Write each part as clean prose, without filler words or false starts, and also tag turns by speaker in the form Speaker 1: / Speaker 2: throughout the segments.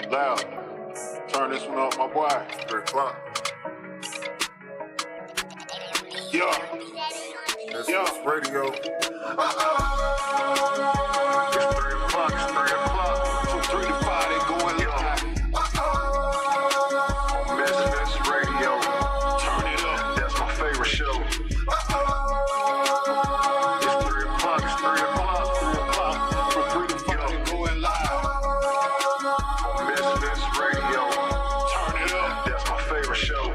Speaker 1: Loud. Turn this one up, my boy.
Speaker 2: 3 o'clock.
Speaker 1: Yeah.
Speaker 2: Misfits Radio.
Speaker 1: It's 3 o'clock. It's 3 o'clock. From 3 to 5, they going live. Misfits Radio. Turn it up. That's my favorite show. It's 3 o'clock. It's 3 o'clock. 3 o'clock. From 3 to 5, they going live. Misfits Radio. Turn it up. That's my favorite show.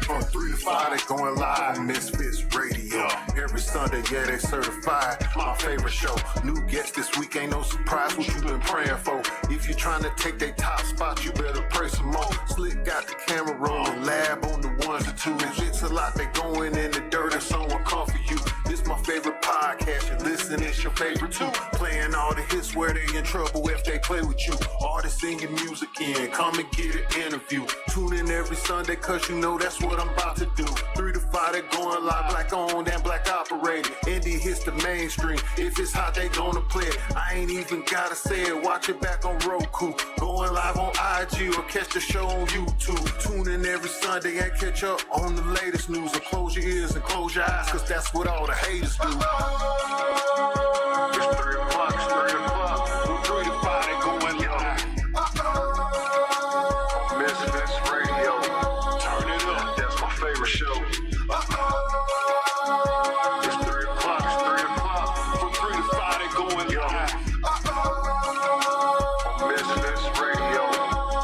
Speaker 2: From 3 to 5, they going live on Misfits Radio. Every Sunday, yeah, they certified. My favorite show. New guest this week, ain't no surprise what you been praying for. If you trying to take their top spot, you better pray some more. Slick got the camera rolling, lab on the ones and twos. It's a lot, they going in the dirt if someone come for you. This my favorite podcast, you listen, it's your favorite too. Playing all the hits where they in trouble if they play with you. Artists singing music in, come and get an interview. Tune in every Sunday, cause you know that's what I'm about to do. 3 to 5, they going live, black owned and black operated. Indie hits the mainstream, if it's hot, they gonna play it. I ain't even gotta say it, watch it back on Roku. Going live on IG or catch the show on YouTube. Tune in every Sunday and catch up on the latest news. Or close your ears and close your eyes, cause that's what all the haters do.
Speaker 1: It's 3 o'clock. It's 3 o'clock. From 3 to 5, they going live. Misfits Radio. Turn it up. That's my favorite show. It's 3 o'clock. It's 3 o'clock. From 3 to 5, they going live. Misfits Radio.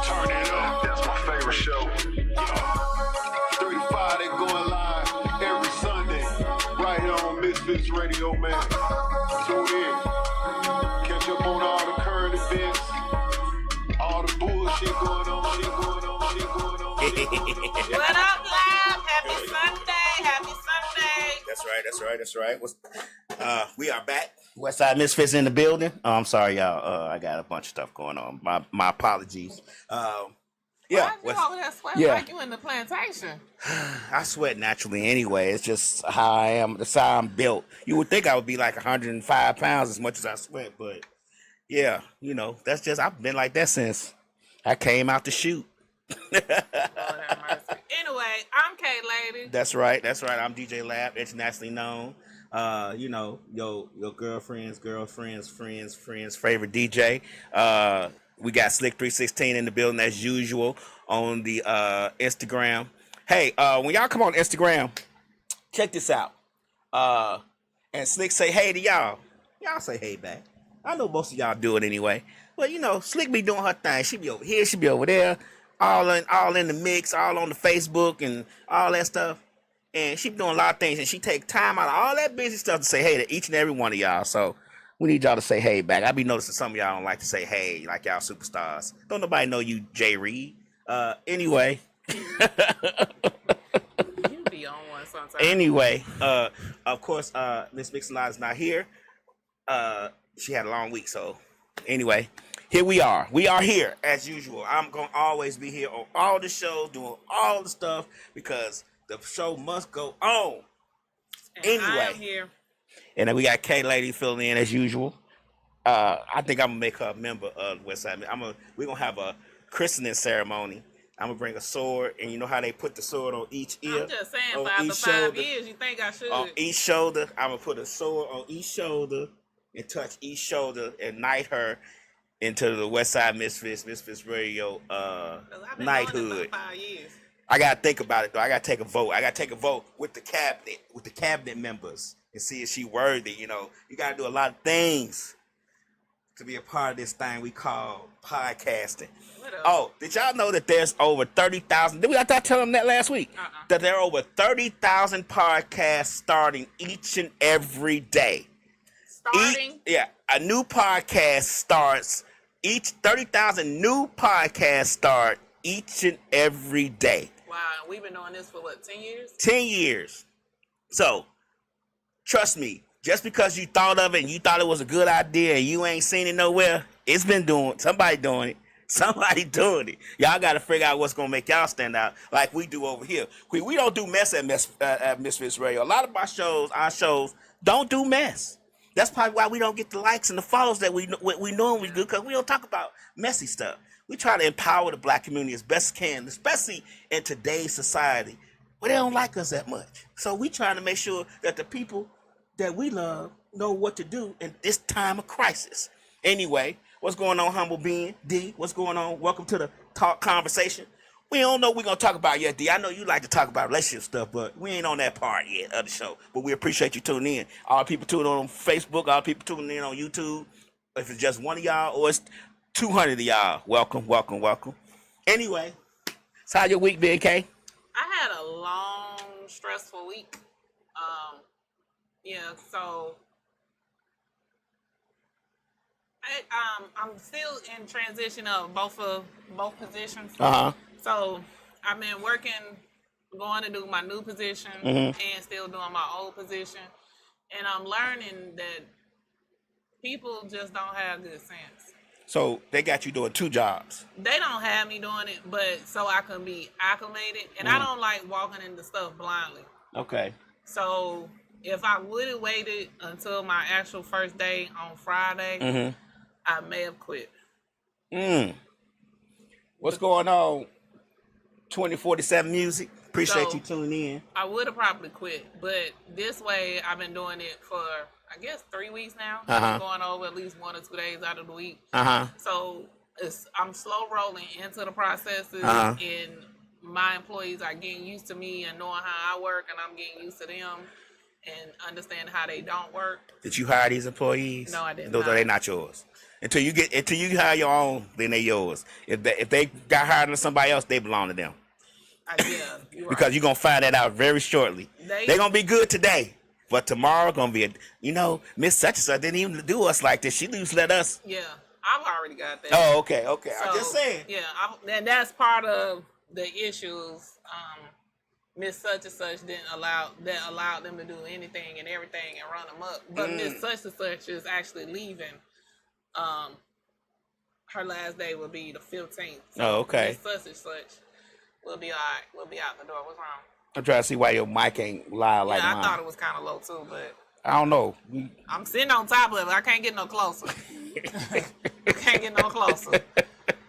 Speaker 1: Turn it up. That's my favorite show. 3 to 5, they going live every Sunday. Right here on Misfits Radio, man. Tune in. Catch up on all the current events. All the bullshit going on, shit going on, shit going on, shit going on.
Speaker 3: What up, Lab? Happy Sunday. Happy Sunday.
Speaker 4: That's right. We are back. Westside Misfits in the building. Oh, I'm sorry, y'all. I got a bunch of stuff going on. My apologies. Yeah.
Speaker 3: Why you over there sweating like you in the plantation?
Speaker 4: I sweat naturally anyway. It's just how I am. That's how I'm built. You would think I would be like 105 pounds as much as I sweat, but yeah, you know, that's just, I've been like that since I came out to shoot.
Speaker 3: Lord have mercy. Anyway, I'm K-Lady.
Speaker 4: That's right. I'm DJ Lab, internationally known. You know, your girlfriend's friend's favorite DJ. We got Slick 316 in the building as usual on the Instagram. Hey, when y'all come on Instagram, check this out. And Slick say hey to y'all. Y'all say hey back. I know most of y'all do it anyway. But you know, Slick be doing her thing. She be over here, she be over there, all in the mix, all on the Facebook and all that stuff. And she be doing a lot of things, and she take time out of all that busy stuff to say hey to each and every one of y'all. So we need y'all to say hey back. I be noticing some of y'all don't like to say hey, like y'all superstars. Don't nobody know you, Jay Reed. Anyway.
Speaker 3: You be on one sometimes.
Speaker 4: Anyway, of course, Miss Mix-a-Lot is not here. She had a long week, so anyway, here we are. We are here as usual. I'm gonna always be here on all the shows, doing all the stuff because the show must go on.
Speaker 3: And
Speaker 4: anyway,
Speaker 3: I am here.
Speaker 4: And then we got K-Lady filling in as usual. I think I'm gonna make her a member of Westside. We're gonna have a christening ceremony. I'm gonna bring a sword, and you know how they put the sword on each ear.
Speaker 3: I'm just saying, for after 5 years, you think I should?
Speaker 4: On each shoulder, I'm gonna put a sword on each shoulder and touch each shoulder and knight her into the Westside Misfits Radio knighthood.
Speaker 3: 5 years.
Speaker 4: I gotta think about it though. I gotta take a vote. I gotta take a vote with the cabinet members and see if she worthy. You know, you gotta do a lot of things to be a part of this thing we call podcasting. Oh, did y'all know that there's over 30,000? Did I tell them that last week? That there are over 30,000 podcasts starting each and every day. A new podcast starts 30,000 new podcasts start each and every day.
Speaker 3: Wow, we've been doing this for what, 10 years?
Speaker 4: 10 years. So, trust me, just because you thought of it and you thought it was a good idea and you ain't seen it nowhere, somebody doing it. Somebody doing it. Y'all got to figure out what's gonna make y'all stand out, like we do over here. We don't do mess at Misfits Radio. A lot of our shows don't do mess. That's probably why we don't get the likes and the follows that we normally do, because we don't talk about messy stuff. We try to empower the black community as best as can, especially in today's society where they don't like us that much. So we trying to make sure that the people that we love know what to do in this time of crisis. Anyway, what's going on, Humble Being? D, what's going on? Welcome to the Talk Conversation. We don't know what we're going to talk about yet, D. I know you like to talk about relationship stuff, but we ain't on that part yet of the show. But we appreciate you tuning in. All the people tuning on Facebook, all the people tuning in on YouTube. If it's just one of y'all or it's 200 of y'all, welcome, welcome, welcome. Anyway, so how your week been, Kay?
Speaker 3: I had a long, stressful week. So I'm still in transition of both positions. So I've been working, going to do my new position and still doing my old position, and I'm learning that people just don't have good sense.
Speaker 4: So they got you doing two jobs.
Speaker 3: They don't have me doing it, but so I can be acclimated, and I don't like walking into stuff blindly. Okay. So if I would have waited until my actual first day on Friday, I may have quit.
Speaker 4: What's going on? 2047 Music. Appreciate you tuning in.
Speaker 3: I would have probably quit, but this way I've been doing it for, I guess, 3 weeks now. I'm going over at least 1 or 2 days out of the week. So I'm slow rolling into the processes, and my employees are getting used to me and knowing how I work, and I'm getting used to them and understand how they don't work.
Speaker 4: Did you hire these employees?
Speaker 3: No, I didn't.
Speaker 4: Those are not yours. Until you hire your own, then they're yours. If they got hired to somebody else, they belong to them.
Speaker 3: Yeah, you're
Speaker 4: because
Speaker 3: right.
Speaker 4: you're gonna find that out very shortly. They're gonna be good today, but tomorrow gonna be Miss Such and Such didn't even do us like this. She just let us.
Speaker 3: Yeah, I've already got that.
Speaker 4: Oh, okay.
Speaker 3: So,
Speaker 4: I'm just saying.
Speaker 3: Yeah, and that's part of the issues. Miss Such and Such didn't allow them to do anything and everything and run them up. But Miss Such and Such is actually leaving. Her last day will be the 15th. So
Speaker 4: oh, okay.
Speaker 3: Miss Such and Such will be all right. We'll be out the door. What's wrong?
Speaker 4: I'm trying to see why your mic ain't loud like mine.
Speaker 3: I thought it was kind of low too, but
Speaker 4: I don't know.
Speaker 3: I'm sitting on top of it. I can't get no closer. I can't get no closer.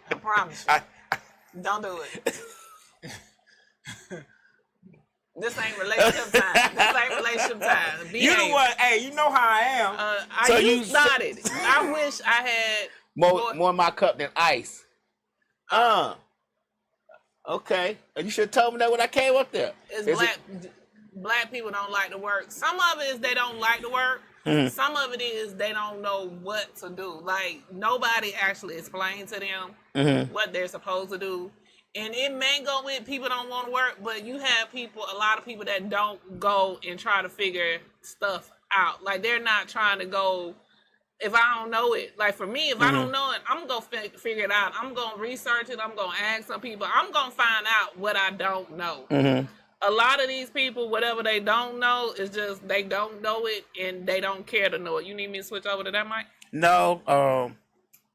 Speaker 3: I promise you. Don't do it. This ain't relationship time.
Speaker 4: You know what? Hey, you know how I am.
Speaker 3: You started. I wish I had
Speaker 4: more in my cup than ice. Okay. You should have told me that when I came up there.
Speaker 3: Black people don't like to work. Some of it is they don't like to work. Some of it is they don't know what to do. Like, nobody actually explained to them what they're supposed to do. And it may go with people don't want to work, but you have a lot of people that don't go and try to figure stuff out. Like, they're not trying to go, if I don't know it. Like, for me, if I don't know it, I'm going to figure it out. I'm going to research it. I'm going to ask some people. I'm going to find out what I don't know. A lot of these people, whatever they don't know, is just they don't know it and they don't care to know it. You need me to switch over to that mic?
Speaker 4: No,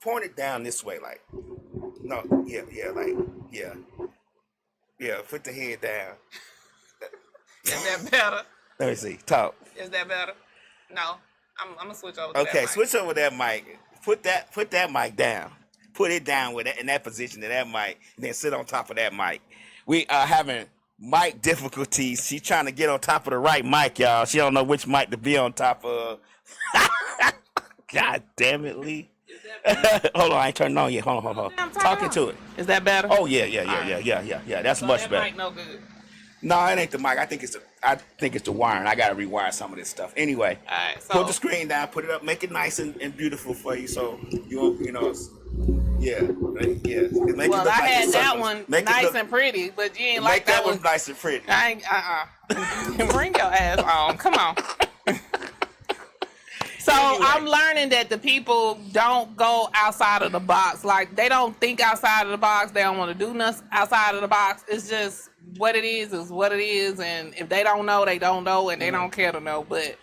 Speaker 4: point it down this way, like, no, put the head down.
Speaker 3: Is that better?
Speaker 4: Let me see, talk.
Speaker 3: Is that better? No, I'm gonna switch over to that mic.
Speaker 4: Okay, switch over that mic. Put that mic down. Put it down in that position to that mic, and then sit on top of that mic. We are having mic difficulties. She's trying to get on top of the right mic, y'all. She don't know which mic to be on top of. God damn it, Lee. Hold on, I ain't turned it on yet. Hold on. Talking to it.
Speaker 3: Is that better?
Speaker 4: Oh yeah. That's so much better.
Speaker 3: Mic no good.
Speaker 4: No, it ain't the mic. I think it's the wiring. I gotta rewire some of this stuff. Anyway,
Speaker 3: all right, so
Speaker 4: put the screen down, put it up, make it nice and beautiful for you. So yeah.
Speaker 3: Well, I had that one nice and pretty, but you ain't like that one
Speaker 4: nice and pretty.
Speaker 3: I ain't. Bring your ass on. Come on. So anyway. I'm learning that the people don't go outside of the box. Like, they don't think outside of the box. They don't want to do nothing outside of the box. It's just what it is what it is. And if they don't know, they don't know, and they don't care to know. But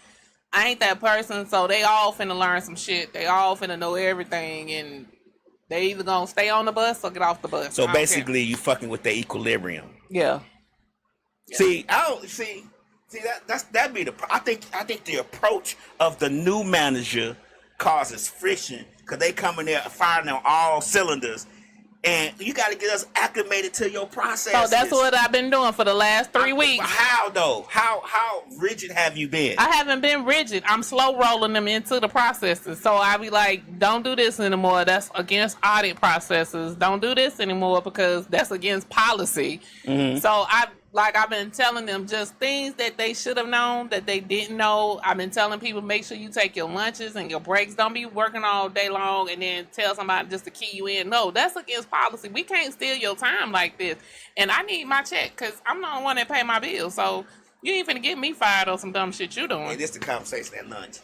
Speaker 3: I ain't that person, so they all finna learn some shit. They all finna know everything, and They either gonna stay on the bus or get off the bus.
Speaker 4: So basically, you fucking with the equilibrium.
Speaker 3: Yeah.
Speaker 4: See, I don't see that'd be the. I think the approach of the new manager causes friction because they come in there firing on all cylinders, and you got to get us acclimated to your process.
Speaker 3: So that's what I've been doing for the last 3 weeks.
Speaker 4: How though? How rigid have you been?
Speaker 3: I haven't been rigid. I'm slow rolling them into the processes. So I be like, don't do this anymore. That's against audit processes. Don't do this anymore because that's against policy. Mm-hmm. So I've been telling them just things that they should have known that they didn't know. I've been telling people, make sure you take your lunches and your breaks. Don't be working all day long and then tell somebody just to key you in. No, that's against policy. We can't steal your time like this. And I need my check because I'm not the one that pay my bills. So you ain't finna get me fired on some dumb shit you doing.
Speaker 4: Hey, this the conversation at lunch.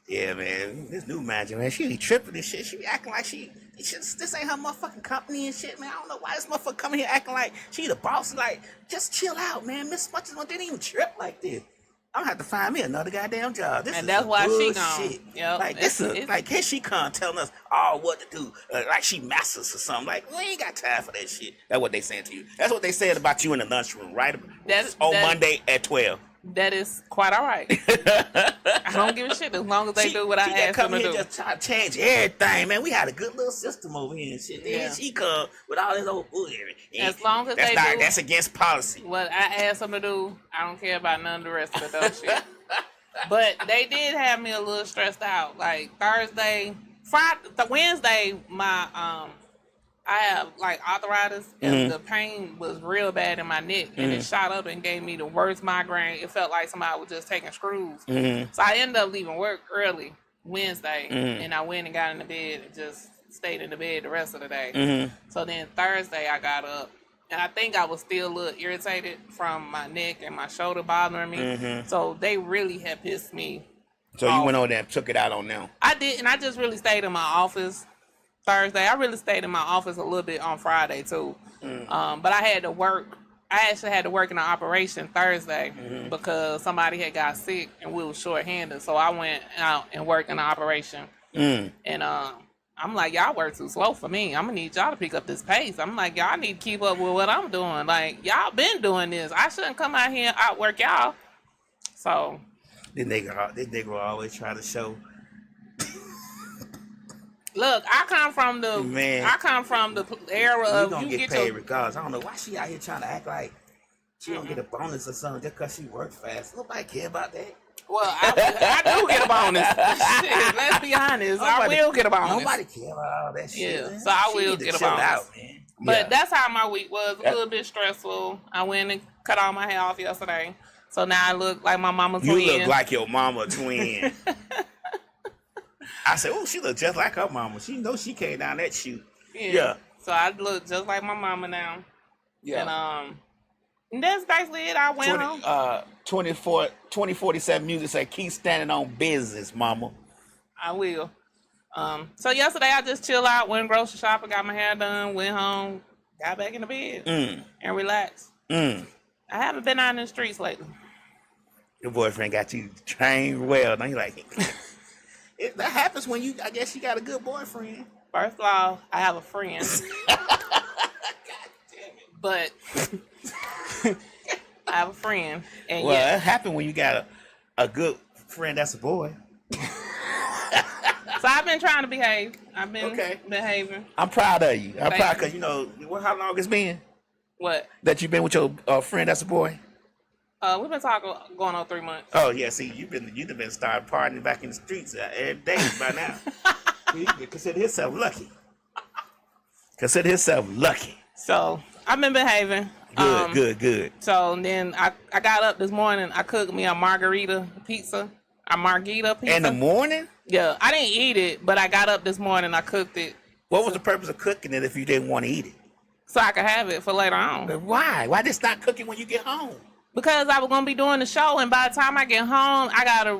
Speaker 4: Yeah, man. This new manager, man, she be tripping and shit. She be acting like this ain't her motherfucking company and shit, man. I don't know why this motherfucker coming here acting like she the boss. Like, just chill out, man. Miss Much didn't even trip like this. I'm gonna have to find me another goddamn job. This
Speaker 3: and
Speaker 4: is
Speaker 3: that's why she
Speaker 4: gone.
Speaker 3: Yep.
Speaker 4: Like this is like here she come telling us all what to do, like she masters or something. Like we ain't got time for that shit. That's what they saying to you. That's what they said about you in the lunchroom, right? Monday at 12.
Speaker 3: That is quite all right. I don't give a shit as long as they do what I ask them to do.
Speaker 4: Just try to change everything, man. We had a good little system over here and shit. Then she come with all this old bullshit.
Speaker 3: As long as
Speaker 4: that's against policy.
Speaker 3: What I asked them to do, I don't care about none of the rest of the dumb shit. But they did have me a little stressed out. Like Wednesday, my I have like arthritis and the pain was real bad in my neck and it shot up and gave me the worst migraine. It felt like somebody was just taking screws. So I ended up leaving work early Wednesday and I went and got in the bed and just stayed in the bed the rest of the day. So then Thursday I got up and I think I was still a little irritated from my neck and my shoulder bothering me. So they really had pissed me
Speaker 4: So you went over there and took it out on them.
Speaker 3: I did, and I just really stayed in my office Thursday. I really stayed in my office a little bit on Friday too. But I had to work. I actually had to work in an operation Thursday because somebody had got sick and we were short-handed. So I went out and worked in the operation. And I'm like, y'all work too slow for me. I'm gonna need y'all to pick up this pace. I'm like, y'all need to keep up with what I'm doing. Like, y'all been doing this. I shouldn't come out here and outwork y'all. So
Speaker 4: this nigga always try to show.
Speaker 3: Look, I come from the era of
Speaker 4: you
Speaker 3: you
Speaker 4: get paid regardless. I don't know why she out here trying to act like she don't get a bonus or something just because she works fast. Nobody care about that.
Speaker 3: Well, I do get a bonus. Shit, let's be honest. I will get a bonus.
Speaker 4: Nobody care about all that shit.
Speaker 3: Yeah,
Speaker 4: man.
Speaker 3: so I will get a bonus.
Speaker 4: Out, man.
Speaker 3: But that's how my week was. A little bit stressful. I went and cut all my hair off yesterday. So now I look like my mama twin.
Speaker 4: You look like your mama twin. I said, oh, she look just like her mama. She knows she came down that chute. Yeah.
Speaker 3: So I look just like my mama now. Yeah. And that's basically it. I went home.
Speaker 4: 2047 music say, keep standing on business, mama.
Speaker 3: I will. So yesterday I just chill out, went grocery shopping, got my hair done, went home, got back in the bed and relaxed. I haven't been out in the streets lately.
Speaker 4: Your boyfriend got you trained well. Now you like that happens when I guess you got a good boyfriend.
Speaker 3: First of all, I have a friend.
Speaker 4: God damn it.
Speaker 3: But I have a friend. And
Speaker 4: well, it happened when you got a good friend that's a boy.
Speaker 3: So I've been trying to behave. I've been behaving.
Speaker 4: I'm proud of you. I'm proud because, how long it's been?
Speaker 3: What?
Speaker 4: That you've been with your friend that's a boy?
Speaker 3: We've been talking going on 3 months.
Speaker 4: Oh yeah, see, you've been started partying back in the streets every day by now. You consider yourself lucky.
Speaker 3: So I've been behaving.
Speaker 4: Good.
Speaker 3: So then I got up this morning. I cooked me a margarita pizza.
Speaker 4: In the morning?
Speaker 3: Yeah, I didn't eat it, but I got up this morning. I cooked it.
Speaker 4: What was the purpose of cooking it if you didn't want to eat it?
Speaker 3: So I could have it for later on.
Speaker 4: But why? Why just not cooking when you get home?
Speaker 3: Because I was gonna be doing the show, and by the time I get home, I gotta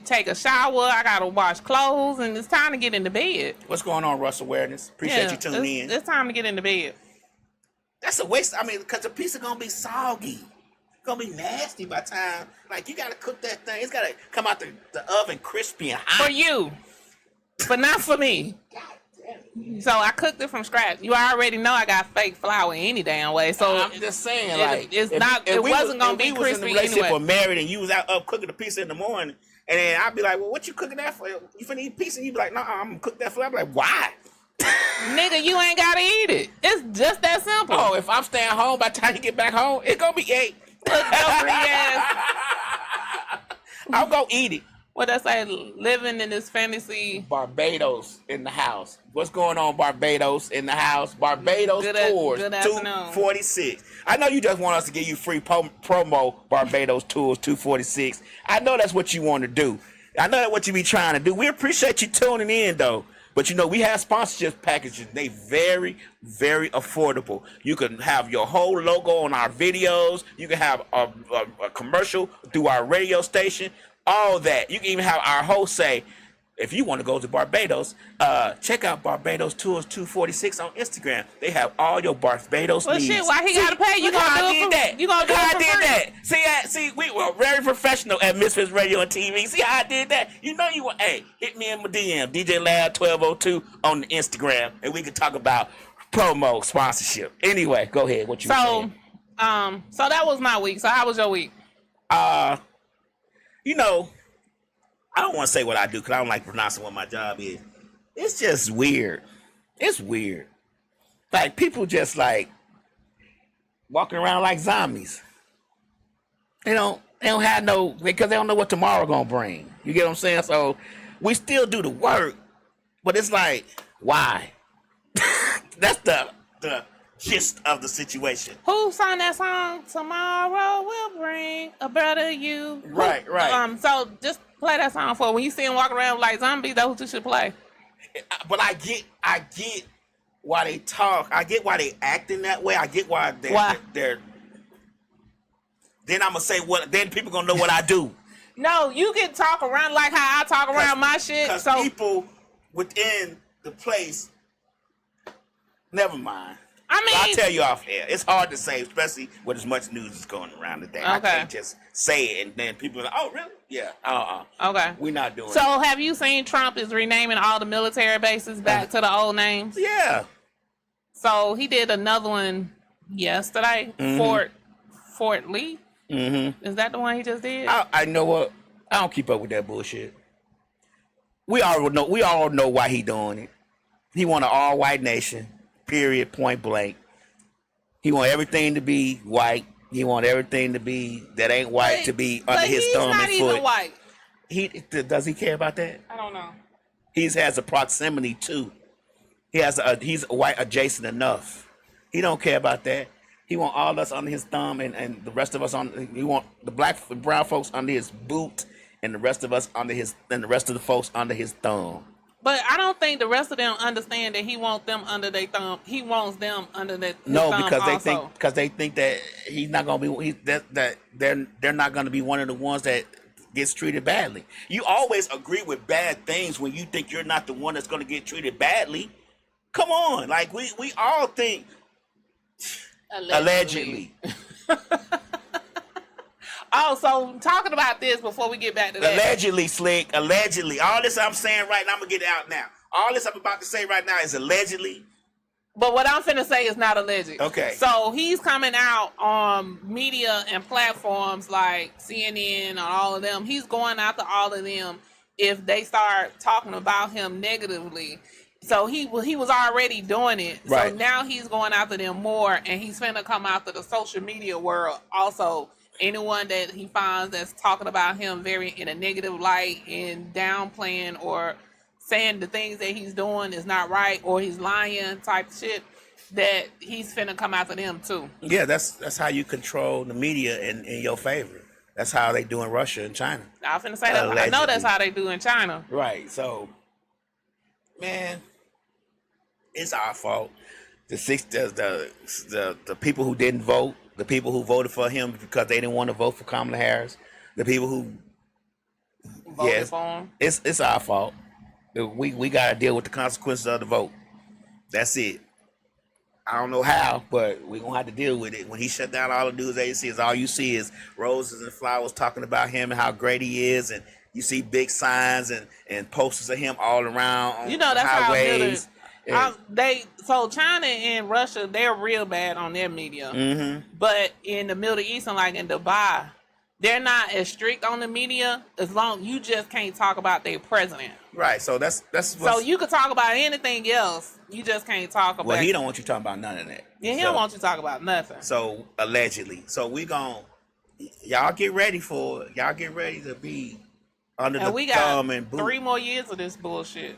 Speaker 3: take a shower. I gotta wash clothes, and it's time to get into bed.
Speaker 4: What's going on, Russ Awareness? Appreciate you tuning in.
Speaker 3: It's time to get into bed.
Speaker 4: That's a waste. I mean, because the pizza gonna be soggy. It's gonna be nasty by the time. Like, you gotta cook that thing. It's gotta come out the oven crispy and hot.
Speaker 3: For you, but not for me.
Speaker 4: God damn
Speaker 3: So I cooked it from scratch. You already know I got fake flour any damn way. So
Speaker 4: I'm just saying, like,
Speaker 3: it's not. It wasn't gonna be
Speaker 4: crispy. Was in a relationship
Speaker 3: anyway.
Speaker 4: or married, and you was out up cooking a pizza in the morning, and then I'd be like, "Well, what you cooking that for? You finna eat pizza?" And you be like, "No, I'm gonna cook that for." I'd be like, "Why?"
Speaker 3: Nigga, you ain't gotta eat it. It's just that simple.
Speaker 4: Oh, if I'm staying home, by the time you get back home, it's gonna be 8. I'm gonna eat it.
Speaker 3: What I say, living in this fantasy.
Speaker 4: Barbados in the house. What's going on, Barbados in the house? Barbados tours.
Speaker 3: Good afternoon.
Speaker 4: 246. I know you just want us to give you free promo Barbados tours 246. I know that's what you want to do. I know that's what you be trying to do. We appreciate you tuning in, though. But, you know, we have sponsorship packages. They very, very affordable. You can have your whole logo on our videos. You can have a commercial through our radio station. All that. You can even have our host say, if you want to go to Barbados, check out Barbados Tours 246 on Instagram. They have all your Barbados needs.
Speaker 3: Shit, why he gotta pay? You gonna do it for, you gonna do it for free?
Speaker 4: See, we were very professional at Misfits Radio and TV. See how I did that? You know you were, hey, hit me in my DM, DJ Lab 1202 on the Instagram, and we can talk about promo sponsorship. Anyway, go ahead. What you saying?
Speaker 3: So that was my week. So how was your week?
Speaker 4: You know, I don't want to say what I do because I don't like pronouncing what my job is. It's just weird. It's weird. Like, people just, like, walking around like zombies. They don't have no, because they don't know what tomorrow gonna bring. You get what I'm saying? So, we still do the work, but it's like, why? That's the gist of the situation.
Speaker 3: Who sang that song? Tomorrow will bring a better you.
Speaker 4: Right.
Speaker 3: So just play that song for when you see them walking around like zombies. That's what you should play.
Speaker 4: But I get why they talk. I get why they acting that way. I get why they're. Then I'm gonna say what. Then people gonna know what I do.
Speaker 3: No, you can talk around like how I talk around my shit.
Speaker 4: Because
Speaker 3: so
Speaker 4: people within the place. Never mind.
Speaker 3: I mean,
Speaker 4: I'll tell you off air. It's hard to say, especially with as much news is going around today.
Speaker 3: Okay.
Speaker 4: I can't just say it and then people are like, oh, really? Yeah.
Speaker 3: Okay.
Speaker 4: We're not doing
Speaker 3: So
Speaker 4: it.
Speaker 3: have you seen Trump is renaming all the military bases back to the old names?
Speaker 4: Yeah.
Speaker 3: So he did another one yesterday.
Speaker 4: Mm-hmm.
Speaker 3: Fort Lee. Mm-hmm. Is that the one he just did?
Speaker 4: I know what. I don't keep up with that bullshit. We all know why he doing it. He want an all-white nation. Period, point blank. He want everything to be white. He want everything to be that ain't white to be under his thumb and foot.
Speaker 3: He's not even white.
Speaker 4: Does he care about that?
Speaker 3: I don't know.
Speaker 4: He has a proximity too. He's white adjacent enough. He don't care about that. He want all us under his thumb and the rest of us on. He want the black and brown folks under his boot and the rest of us under his and the rest of the folks under his thumb.
Speaker 3: But I don't think the rest of them understand that he wants them under their thumb. He wants them under their thumb
Speaker 4: because they think that he's not gonna be that they're not gonna be one of the ones that gets treated badly. You always agree with bad things when you think you're not the one that's gonna get treated badly. Come on, like we all think allegedly.
Speaker 3: Oh, so talking about this before we get back to that.
Speaker 4: Allegedly, Slick. Allegedly. All this I'm saying right now, I'm going to get it out now. All this I'm about to say right now is allegedly.
Speaker 3: But what I'm finna say is not alleged.
Speaker 4: Okay.
Speaker 3: So he's coming out on media and platforms like CNN and all of them. He's going after all of them if they start talking about him negatively. So he was already doing it.
Speaker 4: Right.
Speaker 3: So now he's going after them more, and he's finna come after the social media world also. Anyone that he finds that's talking about him very in a negative light and downplaying or saying the things that he's doing is not right or he's lying type shit, that he's finna come after them too.
Speaker 4: Yeah, that's how you control the media in your favor. That's how they do in Russia and China.
Speaker 3: I was finna say that. Allegedly. I know that's how they do in China.
Speaker 4: Right. So, man, it's our fault. The people who didn't vote. The people who voted for him because they didn't want to vote for Kamala Harris. The people who
Speaker 3: voted for him.
Speaker 4: It's our fault. We got to deal with the consequences of the vote. That's it. I don't know how, but we're going to have to deal with it. When he shut down all the news agencies, all you see is roses and flowers talking about him and how great he is. And you see big signs and posters of him all around on
Speaker 3: that's
Speaker 4: highways.
Speaker 3: So China and Russia, they're real bad on their media.
Speaker 4: Mm-hmm.
Speaker 3: But in the Middle East and like in Dubai, they're not as strict on the media as long you just can't talk about their president.
Speaker 4: Right. So that's
Speaker 3: so you could talk about anything else. You just can't talk about.
Speaker 4: Well, he don't want you talking about none of that.
Speaker 3: Yeah, he don't want you to talk about nothing.
Speaker 4: So allegedly. So y'all get ready for it. Y'all get ready to be under the thumb and boot.
Speaker 3: 3 more years of this bullshit.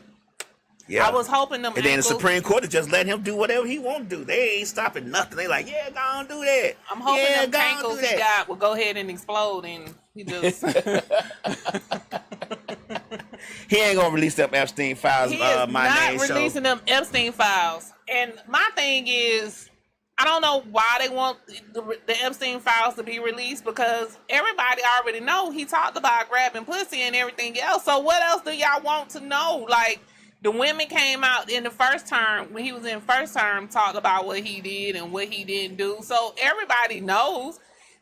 Speaker 4: Yeah.
Speaker 3: I was hoping them.
Speaker 4: And then the Supreme Court is just letting him do whatever he want to do. They ain't stopping nothing. They like, yeah, go on do that.
Speaker 3: I'm hoping them ankles he got will go ahead and explode, and he just.
Speaker 4: He ain't gonna release them Epstein files.
Speaker 3: He is not releasing them Epstein files. And my thing is, I don't know why they want the Epstein files to be released, because everybody already know he talked about grabbing pussy and everything else. So what else do y'all want to know? Like, the women came out in the first term, when he was in first term, talked about what he did and what he didn't do. So everybody knows.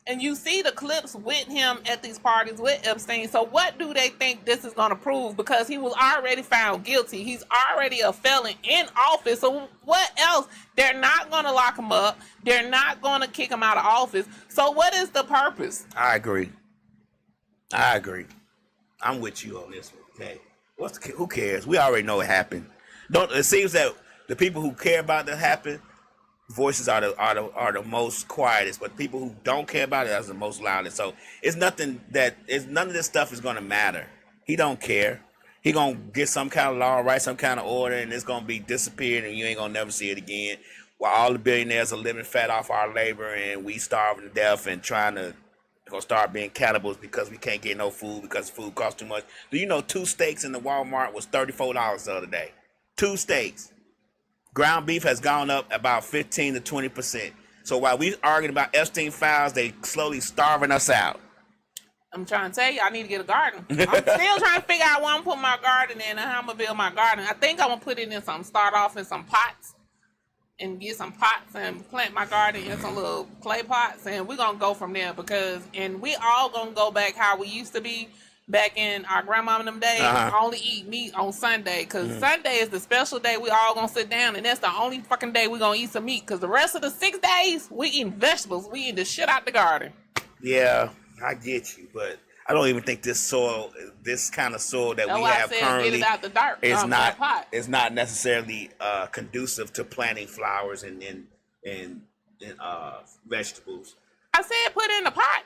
Speaker 3: And you see the clips with him at these parties with Epstein. So what do they think this is going to prove? Because he was already found guilty. He's already a felon in office. So what else? They're not going to lock him up. They're not going to kick him out of office. So what is the purpose?
Speaker 4: I agree. I'm with you on this one. Okay. Who cares? We already know it happened. It seems that the people who care about that happen, voices are the most quietest, but people who don't care about it are the most loudest. So none of this stuff is gonna matter. He don't care. He gonna get some kind of law, write some kind of order, and it's gonna be disappeared, and you ain't gonna never see it again. While all the billionaires are living fat off our labor, and we starving to death and trying to gonna start being cannibals because we can't get no food because food costs too much. Do you know 2 steaks in the Walmart was $34 the other day? 2 steaks. Ground beef has gone up about 15 to 20%. So while we arguing about Epstein files, they slowly starving us out.
Speaker 3: I'm trying to tell you, I need to get a garden. I'm still trying to figure out where I'm putting my garden in and how I'm gonna build my garden. I think I'm gonna put it in start off in some pots and get some pots and plant my garden in some little clay pots, and we're gonna go from there, and we all gonna go back how we used to be back in our grandmama them days. Only eat meat on Sunday, because Sunday is the special day we all gonna sit down, and that's the only fucking day we gonna eat some meat, because the rest of the 6 days we eating vegetables. We eating the shit out the garden.
Speaker 4: Yeah, I get you, but I don't even think this kind of soil that we have currently,
Speaker 3: get it out the dirt,
Speaker 4: is not necessarily conducive to planting flowers and vegetables.
Speaker 3: I said put it in the pot.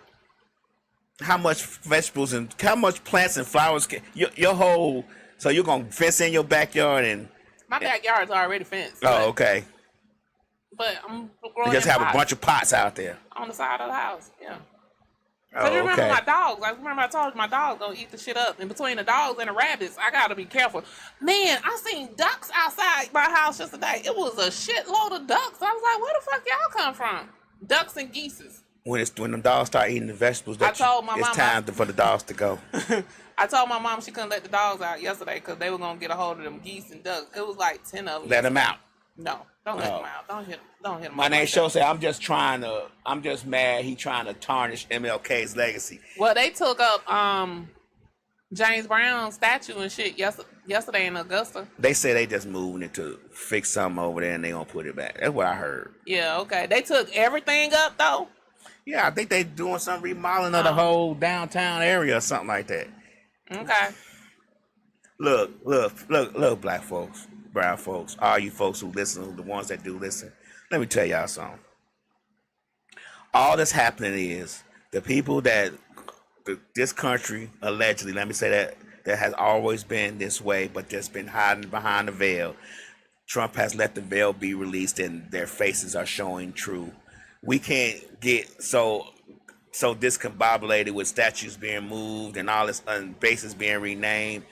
Speaker 4: How much vegetables and how much plants and flowers so you're gonna fence in your backyard? And
Speaker 3: my backyard's already fenced.
Speaker 4: Oh, okay.
Speaker 3: But I'm growing.
Speaker 4: You just have a bunch of pots out there
Speaker 3: on the side of the house. Yeah.
Speaker 4: Oh,
Speaker 3: you remember
Speaker 4: okay.
Speaker 3: my dogs? I remember I told you my dogs gonna eat the shit up. And between the dogs and the rabbits, I gotta be careful. Man, I seen ducks outside my house yesterday. It was a shitload of ducks. I was like, where the fuck y'all come from? Ducks and geese. When the dogs start eating the vegetables, it's time for the dogs to go. I told my mom she couldn't let the dogs out yesterday because they were gonna get a hold of them geese and ducks. It was like 10 of them.
Speaker 4: Let them out.
Speaker 3: No, don't let them out. Don't hit them.
Speaker 4: My name Show said, I'm just mad he trying to tarnish MLK's legacy.
Speaker 3: Well, they took up James Brown's statue and shit yesterday in Augusta.
Speaker 4: They say they just moving it to fix something over there and they gonna put it back. That's what I heard.
Speaker 3: Yeah, okay. They took everything up though.
Speaker 4: Yeah, I think they doing some remodeling of the whole downtown area or something like that.
Speaker 3: Okay.
Speaker 4: Look, black folks, brown folks, all you folks who listen, the ones that do listen, let me tell y'all something. All that's happening is the people that this country allegedly, let me say that has always been this way, but just been hiding behind the veil. Trump has let the veil be released and their faces are showing true. We can't get so discombobulated with statues being moved and all this bases being renamed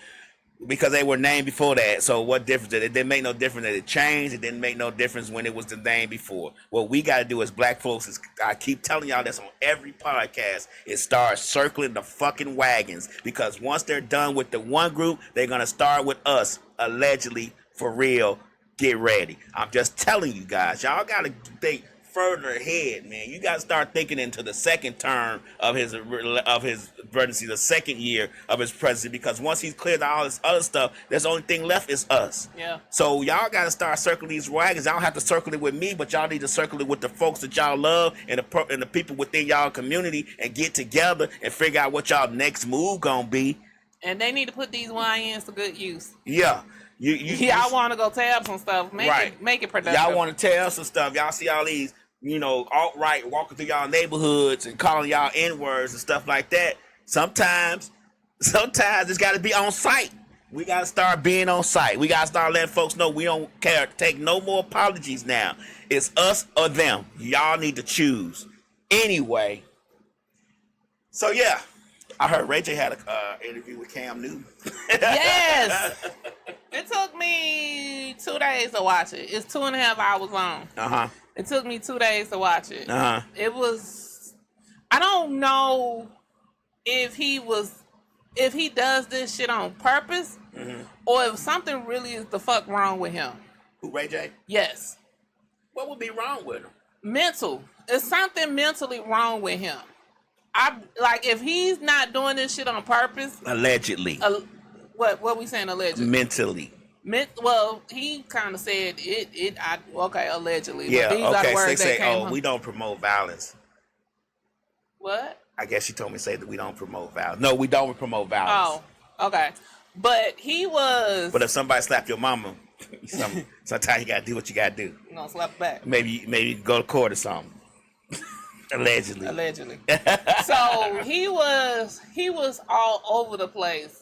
Speaker 4: because they were named before that. So what difference? It didn't make no difference that it changed. It didn't make no difference when it was the name before. What we got to do as black folks is, I keep telling y'all this on every podcast, is start circling the fucking wagons, because once they're done with the one group, they're going to start with us, allegedly, for real. Get ready. I'm just telling you guys. Y'all got to think further ahead, man. You got to start thinking into the second term of his presidency, the second year of his presidency, because once he's cleared all this other stuff, there's the only thing left is us.
Speaker 3: Yeah.
Speaker 4: So y'all got to start circling these wagons. Y'all don't have to circle it with me, but y'all need to circle it with the folks that y'all love and the people within y'all community, and get together and figure out what y'all next move gonna be.
Speaker 3: And they need to put these YNs to good use.
Speaker 4: Yeah.
Speaker 3: Y'all want to go tab some stuff. Make it productive.
Speaker 4: Y'all want to tell some stuff. Y'all see all these, alt-right walking through y'all neighborhoods and calling y'all N-words and stuff like that. Sometimes it's got to be on site. We got to start being on site. We got to start letting folks know we don't care. Take no more apologies now. It's us or them. Y'all need to choose. Anyway. So, yeah. I heard Ray J had an interview with Cam Newton.
Speaker 3: Yes. It took me 2 days to watch it. It's 2.5 hours long.
Speaker 4: Uh-huh.
Speaker 3: It took me 2 days to watch it.
Speaker 4: Uh-huh.
Speaker 3: It was, I don't know if he does this shit on purpose, or if something really is the fuck wrong with him.
Speaker 4: Who, Ray J?
Speaker 3: Yes.
Speaker 4: What would be wrong with him?
Speaker 3: Mental. It's something mentally wrong with him. If he's not doing this shit on purpose.
Speaker 4: Allegedly.
Speaker 3: What we saying allegedly?
Speaker 4: Mentally.
Speaker 3: Well, he kind of said allegedly.
Speaker 4: Yeah,
Speaker 3: but these are the words
Speaker 4: they say,
Speaker 3: came
Speaker 4: we don't promote violence.
Speaker 3: What?
Speaker 4: I guess she told me to say that we don't promote violence. No, we don't promote violence.
Speaker 3: Oh, okay. But he was...
Speaker 4: But if somebody slapped your mama, sometimes you got to do what you got to do.
Speaker 3: You gonna slap back.
Speaker 4: Maybe go to court or something. Allegedly.
Speaker 3: So he was all over the place.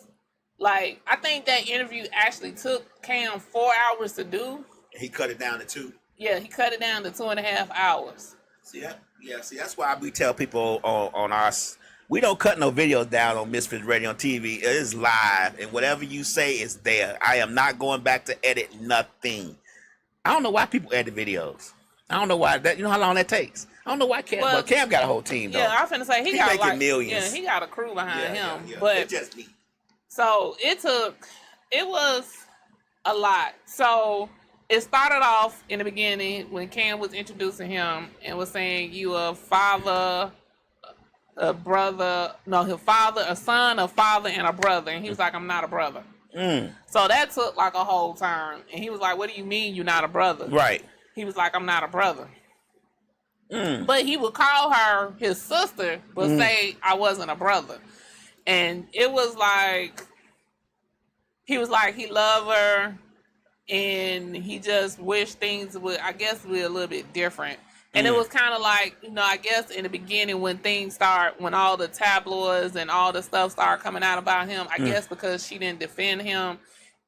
Speaker 3: Like, I think that interview actually took Cam 4 hours to do.
Speaker 4: He cut it down to 2.
Speaker 3: Yeah, he cut it down to 2.5 hours.
Speaker 4: See, that's why we tell people on our... We don't cut no videos down on Misfits Radio on TV. It is live, and whatever you say is there. I am not going back to edit nothing. I don't know why people edit videos. I don't know why that. You know how long that takes. I don't know why Cam. Well, Cam got a whole team though.
Speaker 3: Yeah, I was finna say he got
Speaker 4: making
Speaker 3: like
Speaker 4: millions.
Speaker 3: Yeah, he got a crew behind him.
Speaker 4: Yeah.
Speaker 3: But
Speaker 4: it's just me.
Speaker 3: So it was a lot. So it started off in the beginning when Cam was introducing him and was saying you a father, a brother, a son, a father, and a brother. And he was like, I'm not a brother. So that took like a whole turn. And he was like, what do you mean you're not a brother?
Speaker 4: Right.
Speaker 3: He was like, I'm not a brother. But he would call her his sister, but say I wasn't a brother. And it was like, he was like, he loved her, and he just wished things would, I guess, be a little bit different. And it was kind of like, I guess in the beginning when all the tabloids and all the stuff started coming out about him, I guess because she didn't defend him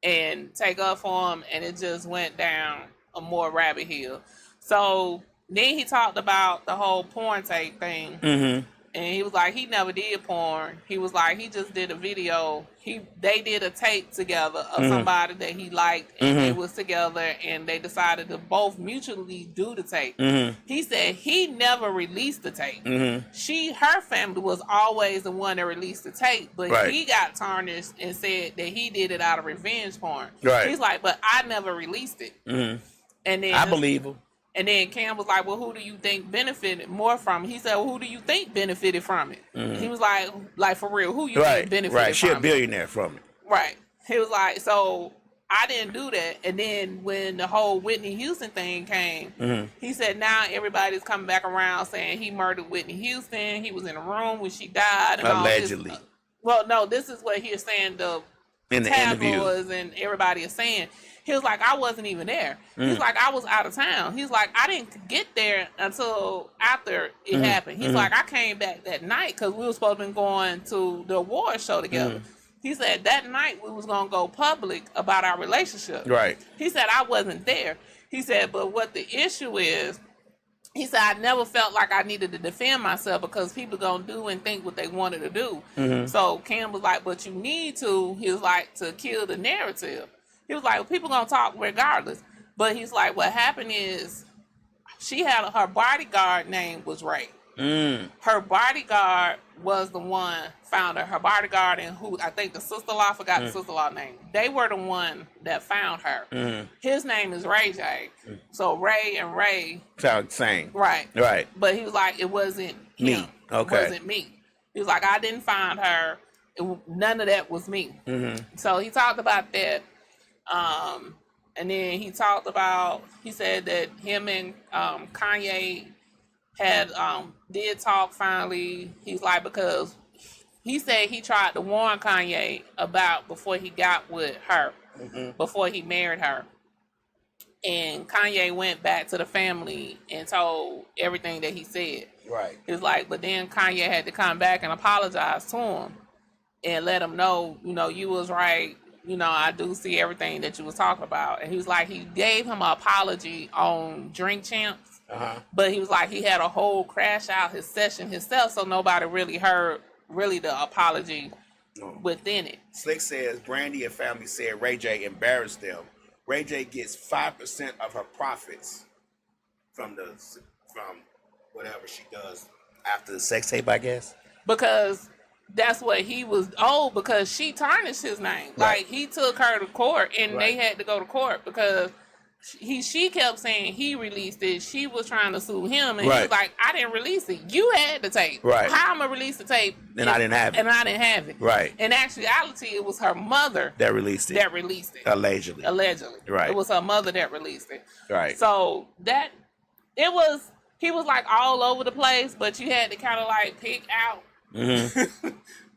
Speaker 3: and take up for him, and it just went down a more rabbit hole. So then he talked about the whole porn tape thing. And he was like, he never did porn. He was like, he just did a video. They did a tape together of somebody that he liked, and they was together, and they decided to both mutually do the tape. He said he never released the tape. Her family was always the one that released the tape, but he got tarnished and said that he did it out of revenge porn. He's like, but I never released it. And then
Speaker 4: I believe him.
Speaker 3: And then Cam was like, well, who do you think benefited more from it? He said, well, who do you think benefited from it? He was like for real, who you think benefited from it?
Speaker 4: Right, she a billionaire from it.
Speaker 3: Right. He was like, so I didn't do that. And then when the whole Whitney Houston thing came, he said now everybody's coming back around saying he murdered Whitney Houston. He was in a room when she died. And
Speaker 4: allegedly.
Speaker 3: Well, no, this is what he was saying
Speaker 4: in the interview
Speaker 3: and everybody is saying. He was like, I wasn't even there. He's like, I was out of town. He's like, I didn't get there until after it happened. He's like, I came back that night because we were supposed to be going to the awards show together. He said that night we was going to go public about our relationship.
Speaker 4: Right.
Speaker 3: He said, I wasn't there. He said, but what the issue is, he said, I never felt like I needed to defend myself because people going to do and think what they wanted to do. So Cam was like, but you need to, he was like, to kill the narrative. He was like, well, people gonna talk regardless. But he's like, what happened is she had her bodyguard name was Ray. Her bodyguard was the one found her. Her bodyguard and who I think the sister-in-law, I forgot the sister-in-law name. They were the one that found her. His name is Ray J. So Ray and Ray
Speaker 4: sound the same.
Speaker 3: Right.
Speaker 4: Right.
Speaker 3: But he was like, it wasn't him.
Speaker 4: Me. Okay.
Speaker 3: It wasn't me. He was like, I didn't find her. None of that was me. So he talked about that. And then he talked about, he said that him and Kanye had did talk finally. He's like, because he said he tried to warn Kanye about before he got with her, before he married her. And Kanye went back to the family and told everything that he said.
Speaker 4: Right.
Speaker 3: He was like, but then Kanye had to come back and apologize to him and let him know, you know, you was right. You know, I do see everything that you was talking about. And he was like, he gave him an apology on Drink Champs. But he was like, he had a whole crash out his session himself, so nobody really heard the apology within it.
Speaker 4: Slick says Brandy and family said Ray J embarrassed them. Ray J gets 5% of her profits from whatever she does after the sex tape, I guess.
Speaker 3: Because that's what he was because she tarnished his name.
Speaker 4: Right.
Speaker 3: Like he took her to court and they had to go to court because she kept saying he released it. She was trying to sue him and he was like, I didn't release it. You had the tape.
Speaker 4: Right.
Speaker 3: How am I release the tape?
Speaker 4: And I didn't have it. Right.
Speaker 3: In actuality, it was her mother
Speaker 4: that released it. Allegedly. Right.
Speaker 3: It was her mother that released it.
Speaker 4: Right.
Speaker 3: So he was like all over the place, but you had to kind of like pick out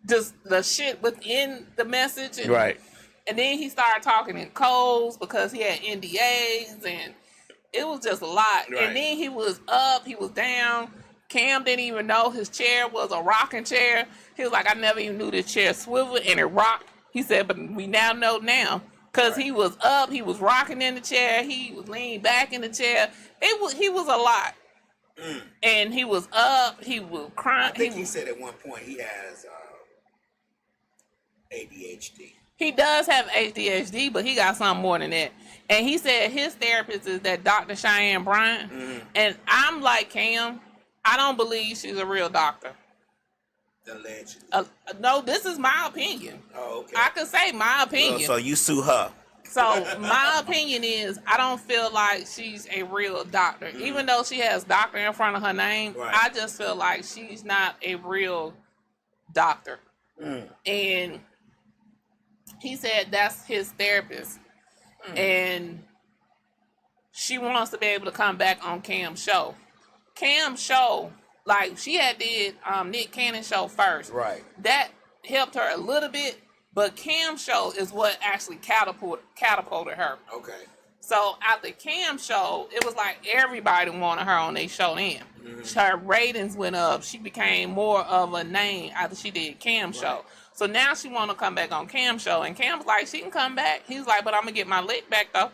Speaker 3: just the shit within the message. And,
Speaker 4: right.
Speaker 3: And then he started talking in codes because he had NDAs and it was just a lot.
Speaker 4: Right.
Speaker 3: And then he was up, he was down. Cam didn't even know his chair was a rocking chair. He was like, I never even knew this chair swiveled and it rocked. He said, but we now know now. Because he was up, he was rocking in the chair, he was leaning back in the chair. He was a lot. And he was up, he was crying.
Speaker 4: I think he said at one point he has ADHD.
Speaker 3: He does have ADHD, but he got something more than that. And he said his therapist is that Dr. Cheyenne Bryant. And I'm like Cam, I don't believe she's a real doctor.
Speaker 4: Allegedly.
Speaker 3: No, this is my opinion.
Speaker 4: Oh, okay.
Speaker 3: I could say my opinion.
Speaker 4: So you sue her.
Speaker 3: So my opinion is I don't feel like she's a real doctor. Even though she has doctor in front of her name, I just feel like she's not a real doctor. And he said that's his therapist. And she wants to be able to come back on Cam's show. Cam's show, like she had did Nick Cannon's show first.
Speaker 4: Right.
Speaker 3: That helped her a little bit. But Cam's show is what actually catapulted her. Okay. So after Cam's show, it was like everybody wanted her on their show then. Her ratings went up. She became more of a name after she did Cam's show. So now she want to come back on Cam's show. And Cam's like, she can come back. He's like, but I'm going to get my lick back though.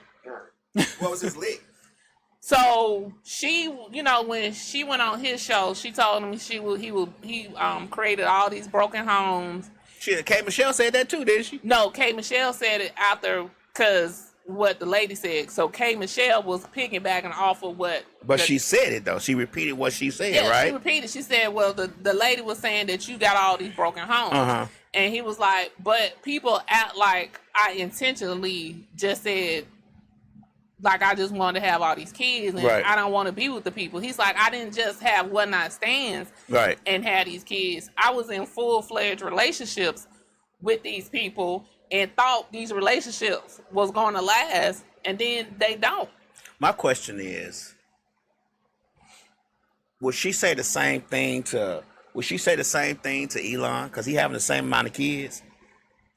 Speaker 4: What was his lick?
Speaker 3: So she, you know, when she went on his show, she told him he created all these broken homes.
Speaker 4: K. Michelle said that too, didn't she?
Speaker 3: No, K. Michelle said it after because what the lady said. So K. Michelle was piggybacking off of what.
Speaker 4: But she said it though. She repeated what she said,
Speaker 3: yeah,
Speaker 4: right?
Speaker 3: She repeated. She said, "Well, the lady was saying that you got all these broken homes," and he was like, "But people act like I intentionally just said." Like, I just wanted to have all these kids, and I don't want to be with the people. He's like, I didn't just have one-night stands and have these kids. I was in full-fledged relationships with these people and thought these relationships was going to last, and then they don't.
Speaker 4: My question is, would she say the same thing to Elon? Because he having the same amount of kids?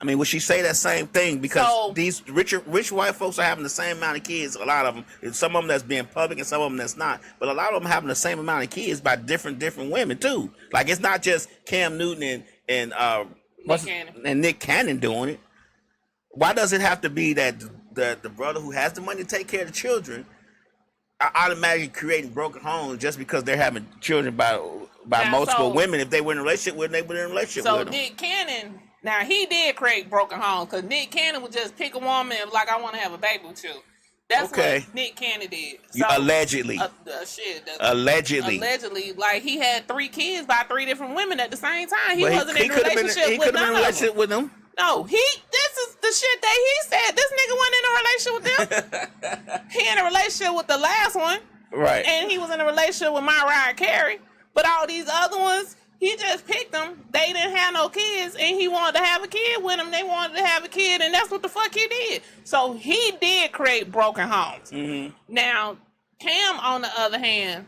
Speaker 4: I mean, would she say that same thing? Because these rich white folks are having the same amount of kids. A lot of them. Some of them that's being public and some of them that's not. But a lot of them having the same amount of kids by different women too. Like it's not just Cam Newton and Nick Cannon doing it. Why does it have to be that the brother who has the money to take care of the children are automatically creating broken homes just because they're having children by multiple women? If they were in a relationship with them, they were in a relationship with them.
Speaker 3: So Nick Cannon. Now, he did create broken homes because Nick Cannon would just pick a woman and like, I want to have a baby with you. That's
Speaker 4: Okay.
Speaker 3: what Nick Cannon did.
Speaker 4: Allegedly. Allegedly.
Speaker 3: Allegedly, like he had 3 kids by 3 different women at the same time. He
Speaker 4: But
Speaker 3: wasn't in a
Speaker 4: could have been.
Speaker 3: relationship
Speaker 4: He
Speaker 3: with
Speaker 4: could have been in
Speaker 3: none
Speaker 4: a
Speaker 3: of them.
Speaker 4: relationship with them.
Speaker 3: No, this is the shit that he said. This nigga wasn't in a relationship with them. He in a relationship with the last one.
Speaker 4: Right.
Speaker 3: And he was in a relationship with Mariah Carey. But all these other ones, he just picked them. They didn't have no kids, and he wanted to have a kid with them. They wanted to have a kid, and that's what the fuck he did. So he did create broken homes.
Speaker 4: Mm-hmm.
Speaker 3: Now, Cam, on the other hand,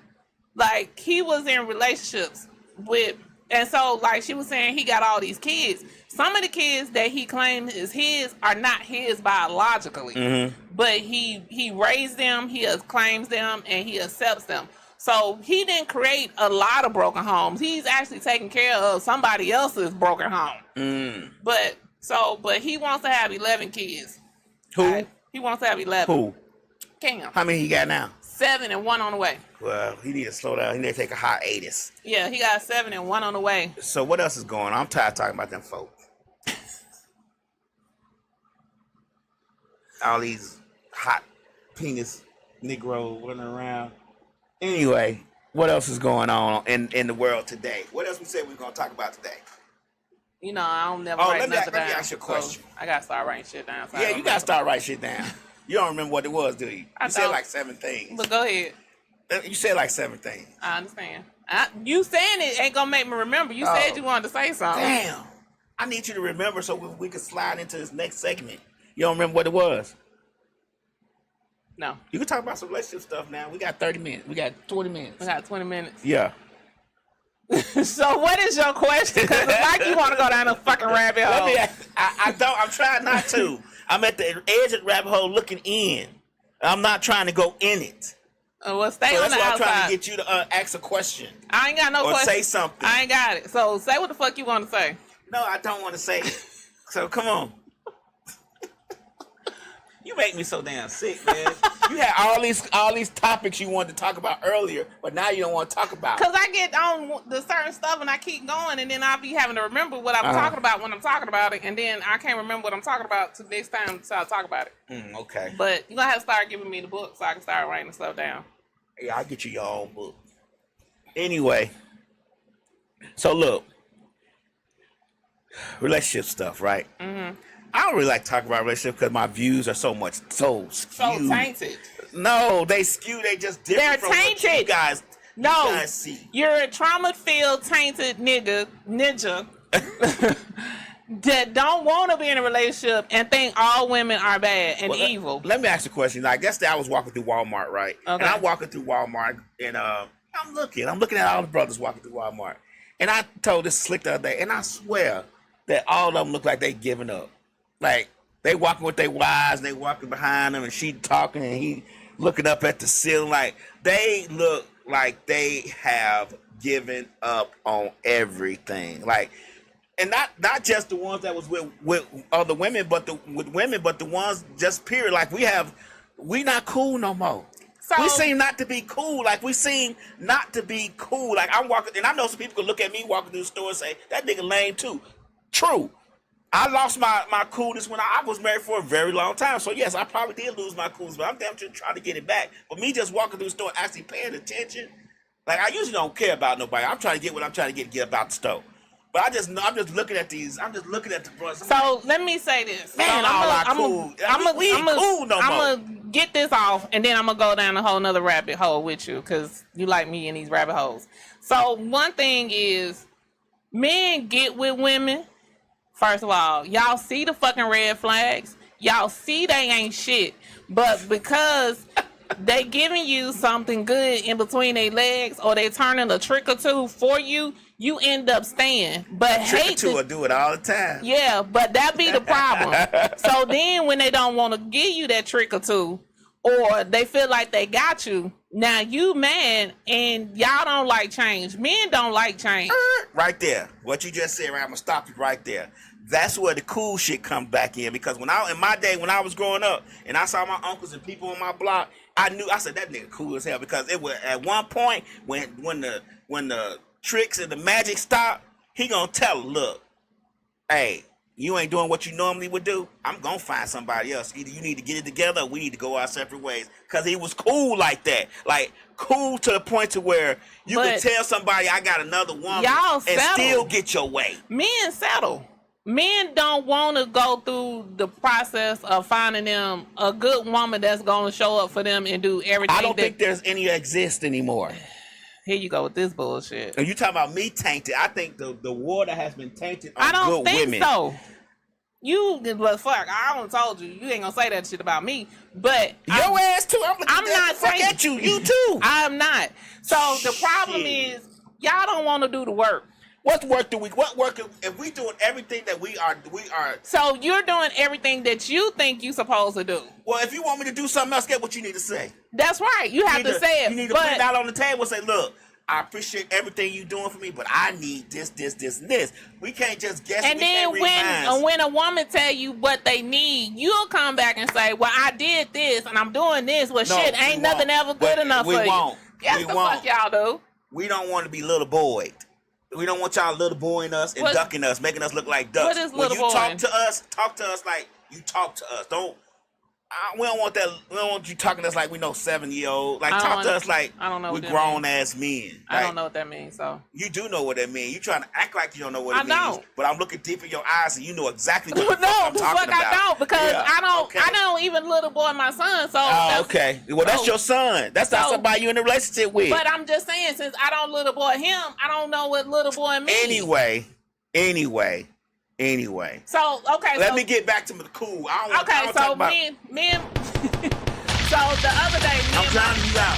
Speaker 3: like, he was in relationships with, and so, like, she was saying he got all these kids. Some of the kids that he claimed is his are not his biologically, but he raised them, he claims them, and he accepts them. So he didn't create a lot of broken homes. He's actually taking care of somebody else's broken home. But he wants to have 11 kids.
Speaker 4: Who?
Speaker 3: Right? He wants to have 11.
Speaker 4: Who?
Speaker 3: Cam.
Speaker 4: How many he got now?
Speaker 3: 7 and 1 on the way.
Speaker 4: Well, he need to slow down. He need to take a hiatus.
Speaker 3: Yeah, he got 7 and 1 on the way.
Speaker 4: So what else is going on? I'm tired of talking about them folks. All these hot penis Negroes running around. Anyway, what else is going on in the world today? What else we said we were going to talk about today?
Speaker 3: You know, I don't never write nothing down.
Speaker 4: Let me ask you a question.
Speaker 3: So I got to start writing shit down. So
Speaker 4: Yeah, you got to start writing shit down. You don't remember what it was, do you? You said like 7 things.
Speaker 3: But go ahead.
Speaker 4: You said like 7 things.
Speaker 3: I understand. You saying it ain't going to make me remember. You said you wanted to say something.
Speaker 4: Damn. I need you to remember so we can slide into this next segment. You don't remember what it was?
Speaker 3: No.
Speaker 4: You can talk about some relationship stuff now. We got 30 minutes. We got 20 minutes.
Speaker 3: We got 20 minutes.
Speaker 4: Yeah.
Speaker 3: So what is your question? Because it's like you want to go down a fucking rabbit hole.
Speaker 4: I don't. I'm trying not to. I'm at the edge of the rabbit hole looking in. I'm not trying to go in it.
Speaker 3: Well, stay
Speaker 4: So
Speaker 3: on
Speaker 4: that's
Speaker 3: the
Speaker 4: why I'm
Speaker 3: outside.
Speaker 4: trying to get you to ask a question.
Speaker 3: I ain't got no
Speaker 4: or
Speaker 3: question.
Speaker 4: say something.
Speaker 3: I ain't got it. So say what the fuck you want to say.
Speaker 4: No, I don't want to say it. So come on. You make me so damn sick, man. You had all these topics you wanted to talk about earlier, but now you don't want to talk about.
Speaker 3: Because I get on the certain stuff and I keep going, and then I'll be having to remember what I'm talking about when I'm talking about it, and then I can't remember what I'm talking about till next time so I'll talk about it.
Speaker 4: Okay.
Speaker 3: But you're going to have to start giving me the book so I can start writing stuff down.
Speaker 4: Yeah, I'll get you your own book. Anyway, so look, relationship stuff, right? I don't really like talking about relationships because my views are so skewed.
Speaker 3: So tainted.
Speaker 4: No, they skew. They just different
Speaker 3: They're
Speaker 4: from what
Speaker 3: tainted.
Speaker 4: you guys see.
Speaker 3: You're a trauma-filled, tainted ninja that don't want to be in a relationship and think all women are bad and evil.
Speaker 4: Let me ask you a question. I guess that I was walking through Walmart, right?
Speaker 3: Okay.
Speaker 4: And I'm walking through Walmart, and I'm looking at all the brothers walking through Walmart, and I told this slick the other day, and I swear that all of them look like they giving up. Like, they walking with their wives, and they walking behind them, and she talking, and he looking up at the ceiling. Like, they look like they have given up on everything. Like, and not just the ones that was with other women, but with women, but the ones just period. Like, we not cool no more.
Speaker 3: So,
Speaker 4: We seem not to be cool. Like, we seem not to be cool. Like, I'm walking, and I know some people could look at me walking through the store and say, that nigga lame too. True. I lost my coolness when I was married for a very long time. So, yes, I probably did lose my coolness, but I'm damn sure trying to get it back. But me just walking through the store actually paying attention, like, I usually don't care about nobody. I'm trying to get what I'm trying to get about the store. But I'm just looking at these. I'm just looking at the brothers.
Speaker 3: So, let me say this.
Speaker 4: Man, we ain't cool no more.
Speaker 3: I'm going to get this off, and then I'm going to go down a whole nother rabbit hole with you, because you like me in these rabbit holes. So, one thing is, men get with women. First of all, y'all see the fucking red flags. Y'all see they ain't shit. But because they giving you something good in between their legs, or they turning a trick or two for you, you end up staying. But
Speaker 4: Trick or two will do it all the time.
Speaker 3: Yeah, but that be the problem. So then when they don't want to give you that trick or two, or they feel like they got you, now you mad, and y'all don't like change. Men don't like change.
Speaker 4: Right there. What you just said, right? I'm going to stop you right there. That's where the cool shit comes back in. Because in my day, when I was growing up, and I saw my uncles and people on my block, I said, that nigga cool as hell. Because it was at one point, when the tricks and the magic stopped, he going to tell her, look, hey, you ain't doing what you normally would do, I'm gonna find somebody else. Either you need to get it together or we need to go our separate ways. Cause he was cool like that. Like cool to the point to where you can tell somebody I got another woman and still get your way.
Speaker 3: Men settle. Men don't want to go through the process of finding them a good woman that's going to show up for them and do everything.
Speaker 4: I don't think there's any exist anymore.
Speaker 3: Here you go with this bullshit.
Speaker 4: And you talking about me tainted. I think the water has been tainted on
Speaker 3: I don't
Speaker 4: good
Speaker 3: think
Speaker 4: women.
Speaker 3: so. But fuck, I don't told you. You ain't gonna say that shit about me. But
Speaker 4: your ass too. I'm not
Speaker 3: saying
Speaker 4: at you. You too.
Speaker 3: I'm not. So the problem is y'all don't want to do the work.
Speaker 4: What work if we doing everything that we are?
Speaker 3: So you're doing everything that you think you supposed to do.
Speaker 4: Well, if you want me to do something else, get what you need to say.
Speaker 3: That's right. You have to say it.
Speaker 4: You need to put it out on the table and say, look, I appreciate everything you doing for me, but I need this, and this. We can't just guess.
Speaker 3: And then when a woman tell you what they need, you'll come back and say, well, I did this and I'm doing this. Well, shit, ain't nothing ever good enough for you.
Speaker 4: We won't.
Speaker 3: Yes, the fuck y'all do.
Speaker 4: We don't want to be little boyed. We don't want y'all little boying us and ducking us, making us look like ducks.
Speaker 3: What is little boy?
Speaker 4: When you talk to us like you talk to us. We don't want that. We don't want you talking to us like we know 7-year-old. Like talk to us like we grown ass men.
Speaker 3: I don't know what that means. So
Speaker 4: you do know what that means. You trying to act like you don't know what it means. But I'm looking deep in your eyes and you know exactly what the fuck I'm talking about.
Speaker 3: I don't because I don't even little boy my son. So
Speaker 4: okay. Well, that's your son. That's not somebody you in a relationship with.
Speaker 3: But I'm just saying, since I don't little boy him, I don't know what little boy means. Anyway. So
Speaker 4: Let me get back to the cool. I don't talk about...
Speaker 3: men. So the other day,
Speaker 4: I'm drowning you out.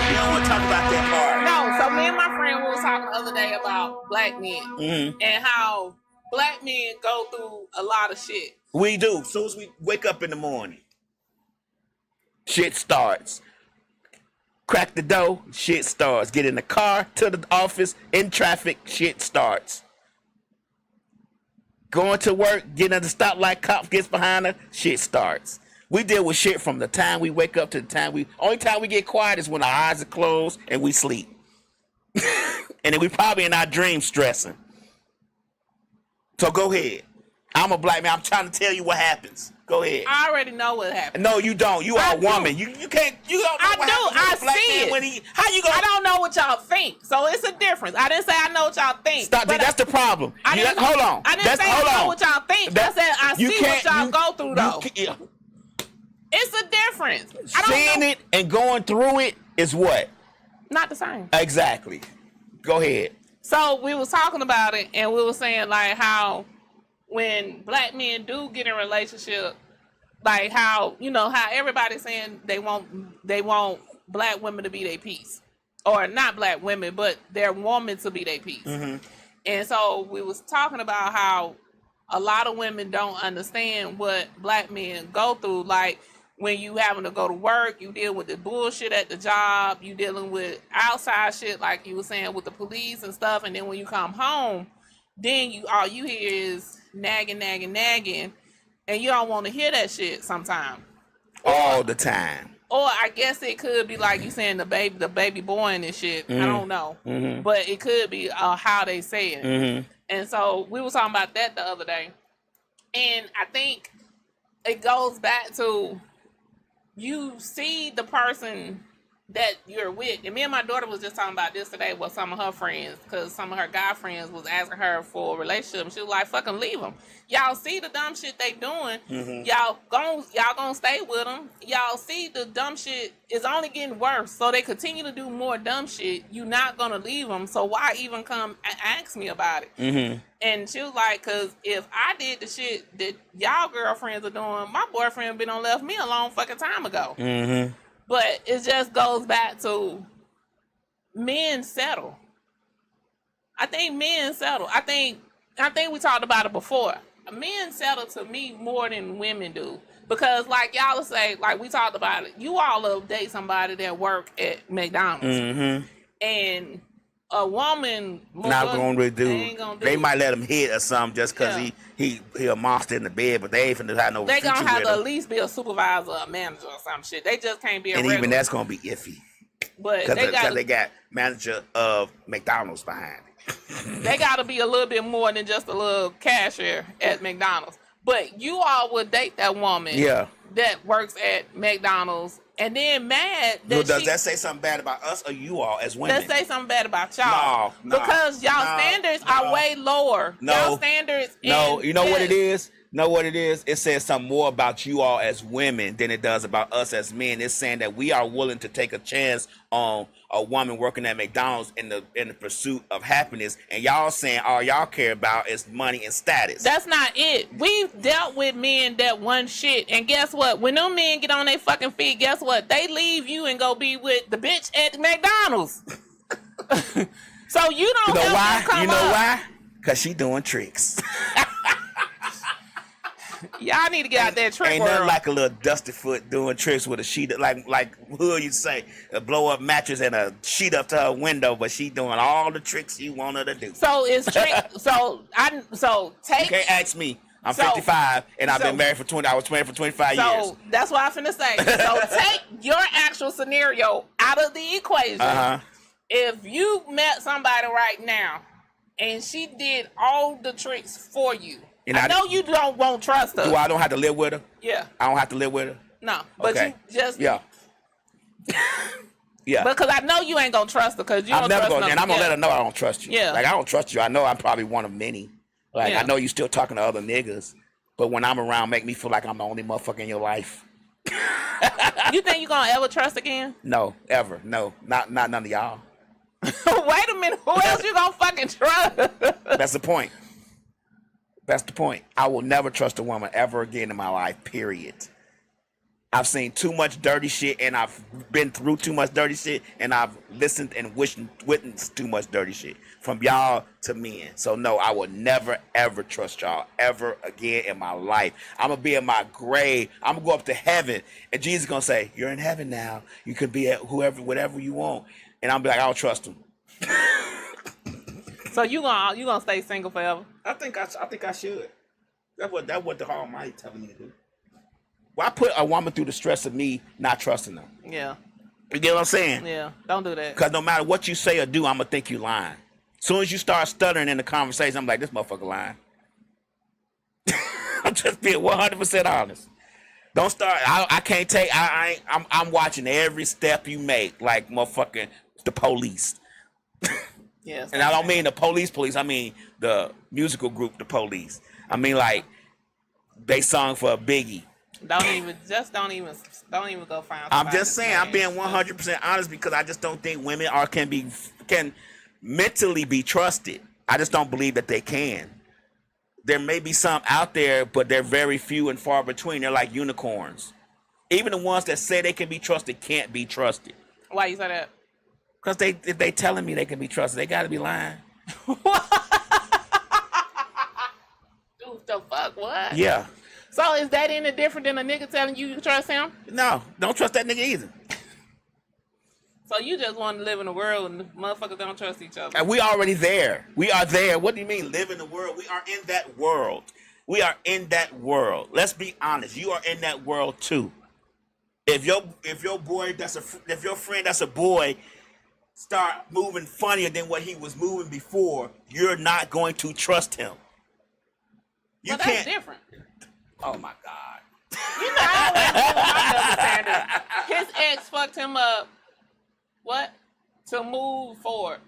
Speaker 4: You don't want to talk about that part.
Speaker 3: No. So me and my friend was talking the other day about black men and how black men go through a lot of shit.
Speaker 4: We do. As soon as we wake up in the morning, shit starts. Crack the door, shit starts. Get in the car, to the office, in traffic, shit starts. Going to work, getting at the stoplight, cop gets behind her, shit starts. We deal with shit from the time we wake up to the time only time we get quiet is when our eyes are closed and we sleep. And then we probably in our dreams stressing. So go ahead. I'm a black man. I'm trying to tell you what happens. Go ahead.
Speaker 3: I already know what happens.
Speaker 4: No, you don't. You are a woman. You can't. You don't know what happens. I see it. How you gonna?
Speaker 3: I don't know what y'all think. So it's a difference. I didn't say I know what y'all think.
Speaker 4: Stop. That's the problem. Hold on.
Speaker 3: I didn't say I know what y'all think. I said I see what y'all go through though. It's a difference.
Speaker 4: Seeing it and going through it is what?
Speaker 3: Not the same.
Speaker 4: Exactly. Go ahead.
Speaker 3: So we was talking about it and we were saying like how when black men do get in a relationship, like how everybody's saying they want black women to be their piece, or not black women, but their woman to be their piece. Mm-hmm. And so we was talking about how a lot of women don't understand what black men go through. Like when you having to go to work, you deal with the bullshit at the job, you dealing with outside shit like you were saying with the police and stuff, and then when you come home, then all you hear is nagging, and you don't want to hear that shit sometimes.
Speaker 4: All the time.
Speaker 3: Or I guess it could be like you saying the baby boy and shit.
Speaker 4: Mm-hmm.
Speaker 3: I don't know.
Speaker 4: Mm-hmm.
Speaker 3: But it could be how they say it.
Speaker 4: Mm-hmm.
Speaker 3: And so we were talking about that the other day. And I think it goes back to you see the person that you're with. And me and my daughter was just talking about this today with some of her friends, because some of her guy friends was asking her for a relationship. And she was like, fucking leave them. Y'all see the dumb shit they doing. Mm-hmm. Y'all gonna stay with them. Y'all see the dumb shit is only getting worse. So they continue to do more dumb shit. You not gonna leave them. So why even come and ask me about it?
Speaker 4: Mm-hmm.
Speaker 3: And she was like, because if I did the shit that y'all girlfriends are doing, my boyfriend been on left me a long fucking time ago.
Speaker 4: Mm-hmm.
Speaker 3: But it just goes back to men settle. I think men settle. I think we talked about it before. Men settle to me more than women do. Because like y'all say, like we talked about it, you all will date somebody that work at McDonald's.
Speaker 4: Mm-hmm.
Speaker 3: And a woman
Speaker 4: not gonna do. They might let him hit or something just because he a monster in the bed, but they ain't finna have no.
Speaker 3: They
Speaker 4: future
Speaker 3: gonna have
Speaker 4: with
Speaker 3: to
Speaker 4: him.
Speaker 3: at least be a supervisor, or a manager, or some shit. They just can't be a.
Speaker 4: And
Speaker 3: regular.
Speaker 4: even that's gonna be iffy.
Speaker 3: But
Speaker 4: because they got manager of McDonald's behind it.
Speaker 3: They got to be a little bit more than just a little cashier at McDonald's. But you all would date that woman that works at McDonald's and then mad that
Speaker 4: Does that say something bad about us or you all as women?
Speaker 3: That say something bad about y'all.
Speaker 4: No,
Speaker 3: because y'all standards are way lower. Y'all standards.
Speaker 4: No, you know what it is? Know what it is? It says something more about you all as women than it does about us as men. It's saying that we are willing to take a chance on a woman working at McDonald's in the pursuit of happiness, and y'all saying all y'all care about is money and status.
Speaker 3: That's not it. We've dealt with men that want shit, and guess what? When them men get on their fucking feet, guess what? They leave you and go be with the bitch at McDonald's. So you don't
Speaker 4: know why?
Speaker 3: You know
Speaker 4: why? Because she doing tricks.
Speaker 3: Y'all need to get out there trick
Speaker 4: Ain't
Speaker 3: world.
Speaker 4: nothing like a little dusty foot doing tricks with a sheet, like Hood you say, a blow up mattress and a sheet up to her window, but she doing all the tricks you want her to do.
Speaker 3: So it's trick. So take.
Speaker 4: You can't ask me. I'm 55 and I've been married for 20. I was married for 25 years.
Speaker 3: So that's what I'm finna say. So take your actual scenario out of the equation. If you met somebody right now and she did all the tricks for you. And I know you won't trust her.
Speaker 4: Do I don't have to live with her?
Speaker 3: Yeah.
Speaker 4: I don't have to live with her?
Speaker 3: No. But you just...
Speaker 4: Yeah. Yeah.
Speaker 3: Because I know you ain't going to trust her because you don't trust her.
Speaker 4: And I'm going to let her know I don't trust you.
Speaker 3: Yeah.
Speaker 4: Like, I don't trust you. I know I'm probably one of many. Like, I know you still talking to other niggas. But when I'm around, make me feel like I'm the only motherfucker in your life.
Speaker 3: You think you going to ever trust again?
Speaker 4: No. Ever. No. Not none of y'all.
Speaker 3: Wait a minute. Who else you going to fucking trust?
Speaker 4: That's the point. That's the point. I will never trust a woman ever again in my life, period. I've seen too much dirty shit, and I've been through too much dirty shit, and I've listened and witnessed too much dirty shit from y'all to men. So, no, I will never, ever trust y'all ever again in my life. I'm going to be in my grave. I'm going to go up to heaven, and Jesus is going to say, you're in heaven now. You can be at whatever you want. And I'm be like, I don't trust him.
Speaker 3: So you gonna stay single forever?
Speaker 4: I think I should. That's what the Almighty telling me to do. Well, I put a woman through the stress of me not trusting them.
Speaker 3: Yeah.
Speaker 4: You get what I'm saying?
Speaker 3: Yeah. Don't do that.
Speaker 4: Because no matter what you say or do, I'm gonna think you lying. As soon as you start stuttering in the conversation, I'm like, this motherfucker lying. I'm just being 100% honest. Don't start. I can't take. I'm watching every step you make, like motherfucking the police.
Speaker 3: Yes.
Speaker 4: And I don't mean the police. I mean the musical group, the Police. I mean like they sung for a Biggie.
Speaker 3: Don't even go find.
Speaker 4: I'm just saying. I'm being 100% honest because I just don't think women can mentally be trusted. I just don't believe that they can. There may be some out there, but they're very few and far between. They're like unicorns. Even the ones that say they can be trusted can't be trusted.
Speaker 3: Why you say that?
Speaker 4: Because if they telling me they can be trusted, they got to be lying.
Speaker 3: Dude, the fuck, what?
Speaker 4: Yeah.
Speaker 3: So is that any different than a nigga telling you trust him?
Speaker 4: No, don't trust that nigga either.
Speaker 3: So you just want to live in a world and motherfuckers don't trust each other.
Speaker 4: And we already there. We are there. What do you mean live in the world? We are in that world. We are in that world. Let's be honest. You are in that world too. If your friend that's a boy start moving funnier than what he was moving before, you're not going to trust him. You
Speaker 3: well,
Speaker 4: can't.
Speaker 3: That's different.
Speaker 4: Oh my God.
Speaker 3: You know, I always do my double standard. His ex fucked him up. What? To move forward.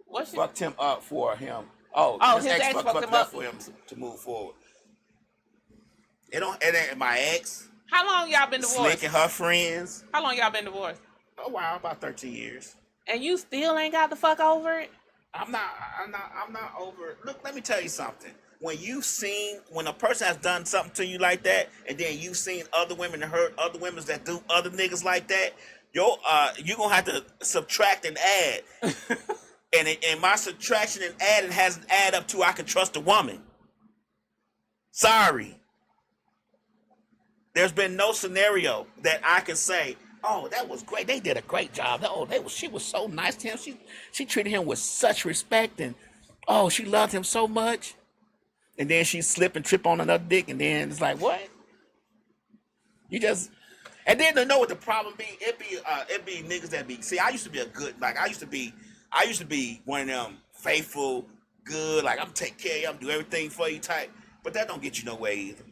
Speaker 3: What she
Speaker 4: fucked him up for him? His ex fucked him up for him to move forward. It ain't my ex.
Speaker 3: How long y'all been divorced?
Speaker 4: Slick and her friends.
Speaker 3: How long y'all been divorced?
Speaker 4: Oh wow, about 13 years.
Speaker 3: And you still ain't got the fuck over it?
Speaker 4: I'm not over it. Look, let me tell you something. When a person has done something to you like that, and then you've seen other women and heard other women that do other niggas like that, you're gonna have to subtract and add. and my subtraction and adding hasn't added up to I can trust a woman. Sorry. There's been no scenario that I can say, oh, that was great. They did a great job. She was so nice to him. She treated him with such respect, and oh, she loved him so much. And then she slip and trip on another dick, and then it's like, what? And then to know what the problem be, it be niggas that be. See, I used to be one of them faithful, good, like I'm gonna take care of you, I'm gonna do everything for you type. But that don't get you nowhere either.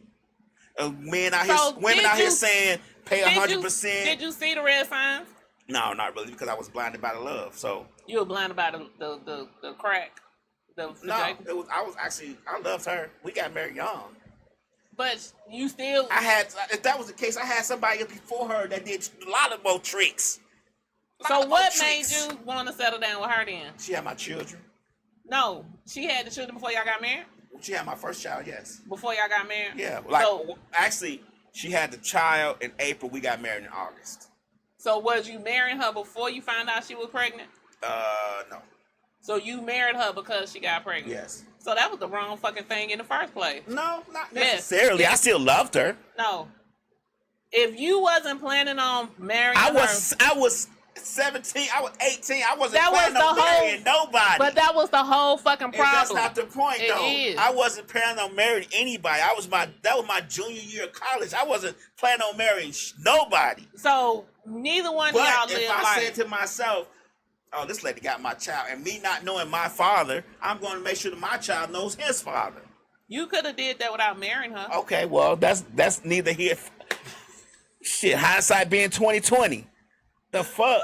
Speaker 4: Men out here, women out here saying pay 100%.
Speaker 3: Did you see the red signs?
Speaker 4: No, not really, because I was blinded by the love. So
Speaker 3: you were blinded by the crack.
Speaker 4: No, I loved her. We got married young.
Speaker 3: But you still...
Speaker 4: if that was the case, I had somebody before her that did a lot of more tricks.
Speaker 3: So what made you want to settle down with her then?
Speaker 4: She had my children.
Speaker 3: No, she had the children before y'all got married?
Speaker 4: She had my first child, yes.
Speaker 3: Before y'all got married?
Speaker 4: Yeah, actually, she had the child in April. We got married in August.
Speaker 3: So was you marrying her before you found out she was pregnant?
Speaker 4: No.
Speaker 3: So you married her because she got pregnant?
Speaker 4: Yes.
Speaker 3: So that was the wrong fucking thing in the first place.
Speaker 4: No, not necessarily. Yes. I still loved her.
Speaker 3: No. If you wasn't planning on marrying her...
Speaker 4: I was 17. I was 18. I wasn't planning on marrying nobody.
Speaker 3: But that was the whole fucking problem.
Speaker 4: And that's not the point, though.
Speaker 3: Is.
Speaker 4: I wasn't planning on marrying anybody. That was my junior year of college. I wasn't planning on marrying nobody.
Speaker 3: So neither one of y'all lived
Speaker 4: if I said to myself, oh, this lady got my child, and me not knowing my father, I'm going to make sure that my child knows his father.
Speaker 3: You could have did that without marrying her.
Speaker 4: Okay, well, that's neither here. Shit, hindsight being 2020. The fuck?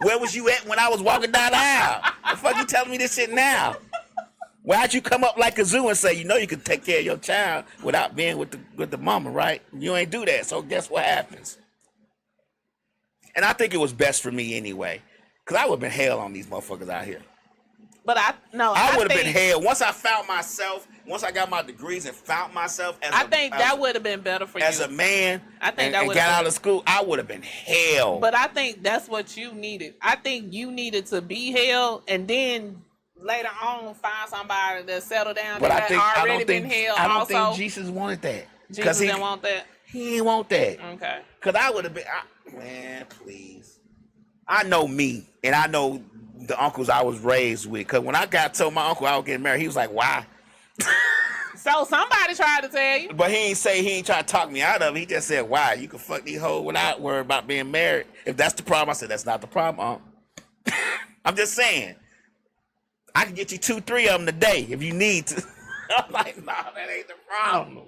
Speaker 4: Where was you at when I was walking down the aisle? The fuck you telling me this shit now? Why'd you come up like a zoo and say, you know you can take care of your child without being with the mama, right? You ain't do that, so guess what happens? And I think it was best for me anyway. Because I would have been hell on these motherfuckers out here.
Speaker 3: But I
Speaker 4: would have been hell. Once I found myself, once I got my degrees and found myself
Speaker 3: that would have been better for you.
Speaker 4: As a man,
Speaker 3: I think
Speaker 4: and got out of school, I would have been hell.
Speaker 3: But I think that's what you needed. I think you needed to be hell and then later on find somebody that settled down that had already been hell also.
Speaker 4: I don't think Jesus wanted that.
Speaker 3: Jesus didn't want that?
Speaker 4: He didn't want that.
Speaker 3: Okay.
Speaker 4: Because I would have been, man, please. I know me, and I know the uncles I was raised with. Because when I told my uncle I was getting married, he was like, why?
Speaker 3: So somebody tried to tell you.
Speaker 4: But he ain't trying to talk me out of it. He just said, why? You can fuck these hoes without worrying about being married. If that's the problem, I said, that's not the problem, Unc. I'm just saying. I can get you 2-3 of them today if you need to. I'm like, nah, that ain't the problem.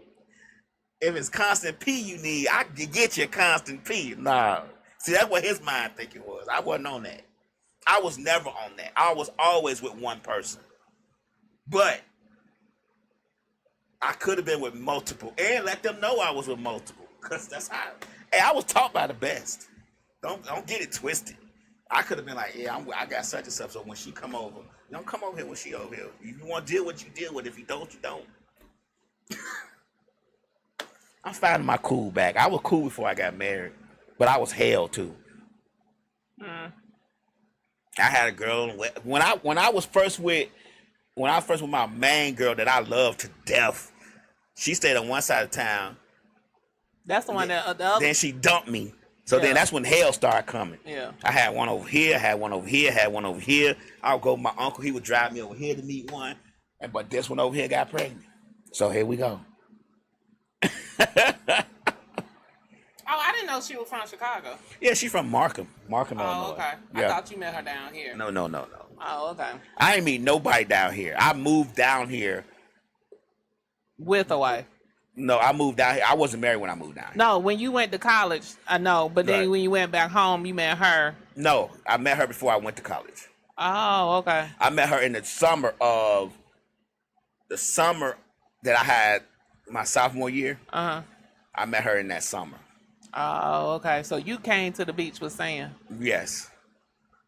Speaker 4: If it's constant P you need, I can get you a constant P. Nah. See, that's what his mind thinking was. I wasn't on that. I was never on that. I was always with one person. But I could have been with multiple and let them know I was with multiple. Because that's how. Hey, I was taught by the best. Don't get it twisted. I could have been like, yeah, I got such and such. So when she come over, don't come over here when she over here. If you want to deal with it, you deal with it. If you don't, you don't. I'm finding my cool back. I was cool before I got married, but I was hell too. I had a girl when I was first with my main girl that I loved to death. She stayed on one side of town.
Speaker 3: That's the one that the other.
Speaker 4: Then she dumped me. So then that's when hell started coming.
Speaker 3: Yeah.
Speaker 4: I had one over here, had one over here, had one over here. I would go with my uncle. He would drive me over here to meet one. But this one over here got pregnant. So here we go.
Speaker 3: Oh, I didn't know she was from Chicago.
Speaker 4: Yeah, she's from Markham, Illinois.
Speaker 3: Oh, okay.
Speaker 4: Yeah.
Speaker 3: I thought you met her down here.
Speaker 4: No.
Speaker 3: Oh, okay.
Speaker 4: I ain't meet nobody down here. I moved down here.
Speaker 3: With a wife?
Speaker 4: No, I moved down here. I wasn't married when I moved down here.
Speaker 3: No, when you went to college, I know. But then when you went back home, you met her.
Speaker 4: No, I met her before I went to college.
Speaker 3: Oh, okay.
Speaker 4: I met her in the summer that I had my sophomore year.
Speaker 3: Uh-huh.
Speaker 4: I met her in that summer.
Speaker 3: Oh, okay. So you came to the beach with sand.
Speaker 4: Yes.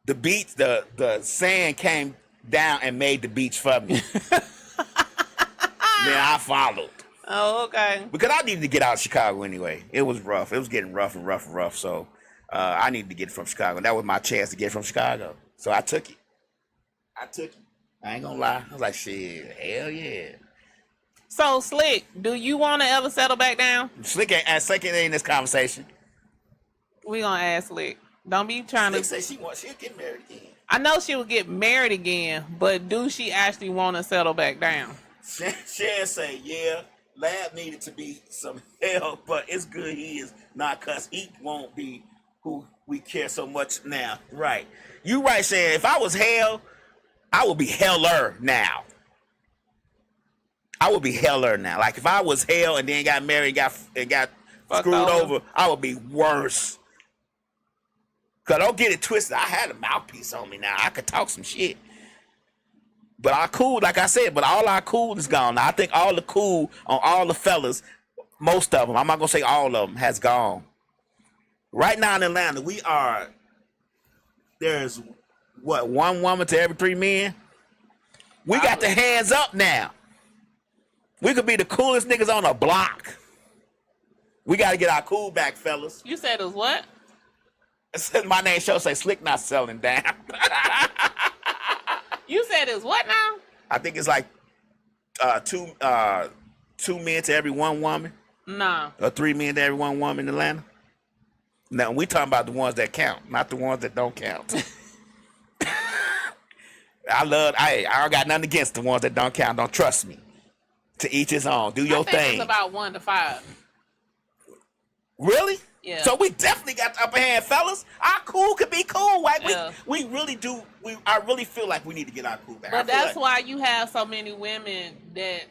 Speaker 4: The beach, the sand came down and made the beach for me. Then I followed.
Speaker 3: Oh, okay.
Speaker 4: Because I needed to get out of Chicago anyway. It was rough. It was getting rough and rough and rough. So I needed to get from Chicago. And that was my chance to get from Chicago. So I took it. I ain't gonna lie. I was like, shit, hell yeah.
Speaker 3: So, Slick, do you want to ever settle back down?
Speaker 4: Slick ain't in this conversation.
Speaker 3: We gonna ask Slick. Don't be trying
Speaker 4: Slick
Speaker 3: to.
Speaker 4: say she'll get married again.
Speaker 3: I know she will get married again, but do she actually want to settle back down?
Speaker 4: Shan say, yeah, Lab needed to be some hell, but it's good he is not, because he won't be who we care so much now. Right. You right, Shan. If I was hell, I would be heller now. I would be heller now. Like if I was hell and then got married and got screwed over, I would be worse. Cause don't get it twisted. I had a mouthpiece on me now. I could talk some shit. But our cool, like I said, but all our cool is gone. Now, I think all the cool on all the fellas, most of them, I'm not gonna say all of them, has gone. Right now in Atlanta, there's what, 1 woman to every 3 men? We got the hands up now. We could be the coolest niggas on the block. We got to get our cool back, fellas.
Speaker 3: You said it was what?
Speaker 4: My name show say Slick not selling down.
Speaker 3: You said it was what now?
Speaker 4: I think it's like 2 men to every 1 woman.
Speaker 3: No.
Speaker 4: Or 3 men to every 1 woman in Atlanta. Now we talking about the ones that count, not the ones that don't count. I don't got nothing against the ones that don't count. Don't trust me. To each his own. Do your thing.
Speaker 3: It's about 1 to 5.
Speaker 4: Really?
Speaker 3: Yeah.
Speaker 4: So we definitely got the upper hand, fellas. Our cool could be cool. Like we really do. I really feel like we need to get our cool back.
Speaker 3: But that's why you have so many women that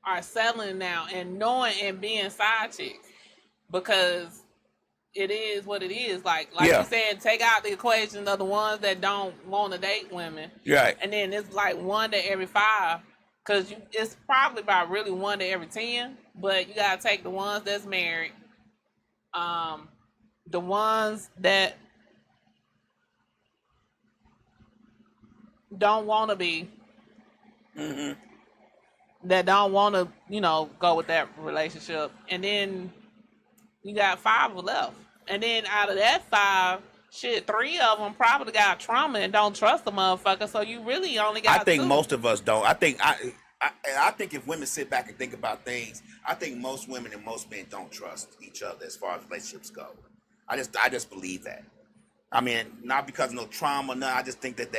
Speaker 3: are settling now and knowing and being side chicks, because it is what it is. Like you said, take out the equation of the ones that don't want to date women.
Speaker 4: Right.
Speaker 3: And then it's like 1 to every 5. Because it's probably about really 1 to every 10. But you got to take the ones that's married. The ones that don't want to be. Mm-hmm. That don't want to, go with that relationship. And then you got 5 left. And then out of that 5, 3 of them probably got trauma and don't trust the motherfucker. So you really only got 2.
Speaker 4: Most of us don't. I think if women sit back and think about things, I think most women and most men don't trust each other as far as relationships go. I just believe that. I mean, not because of no trauma. No, I just think that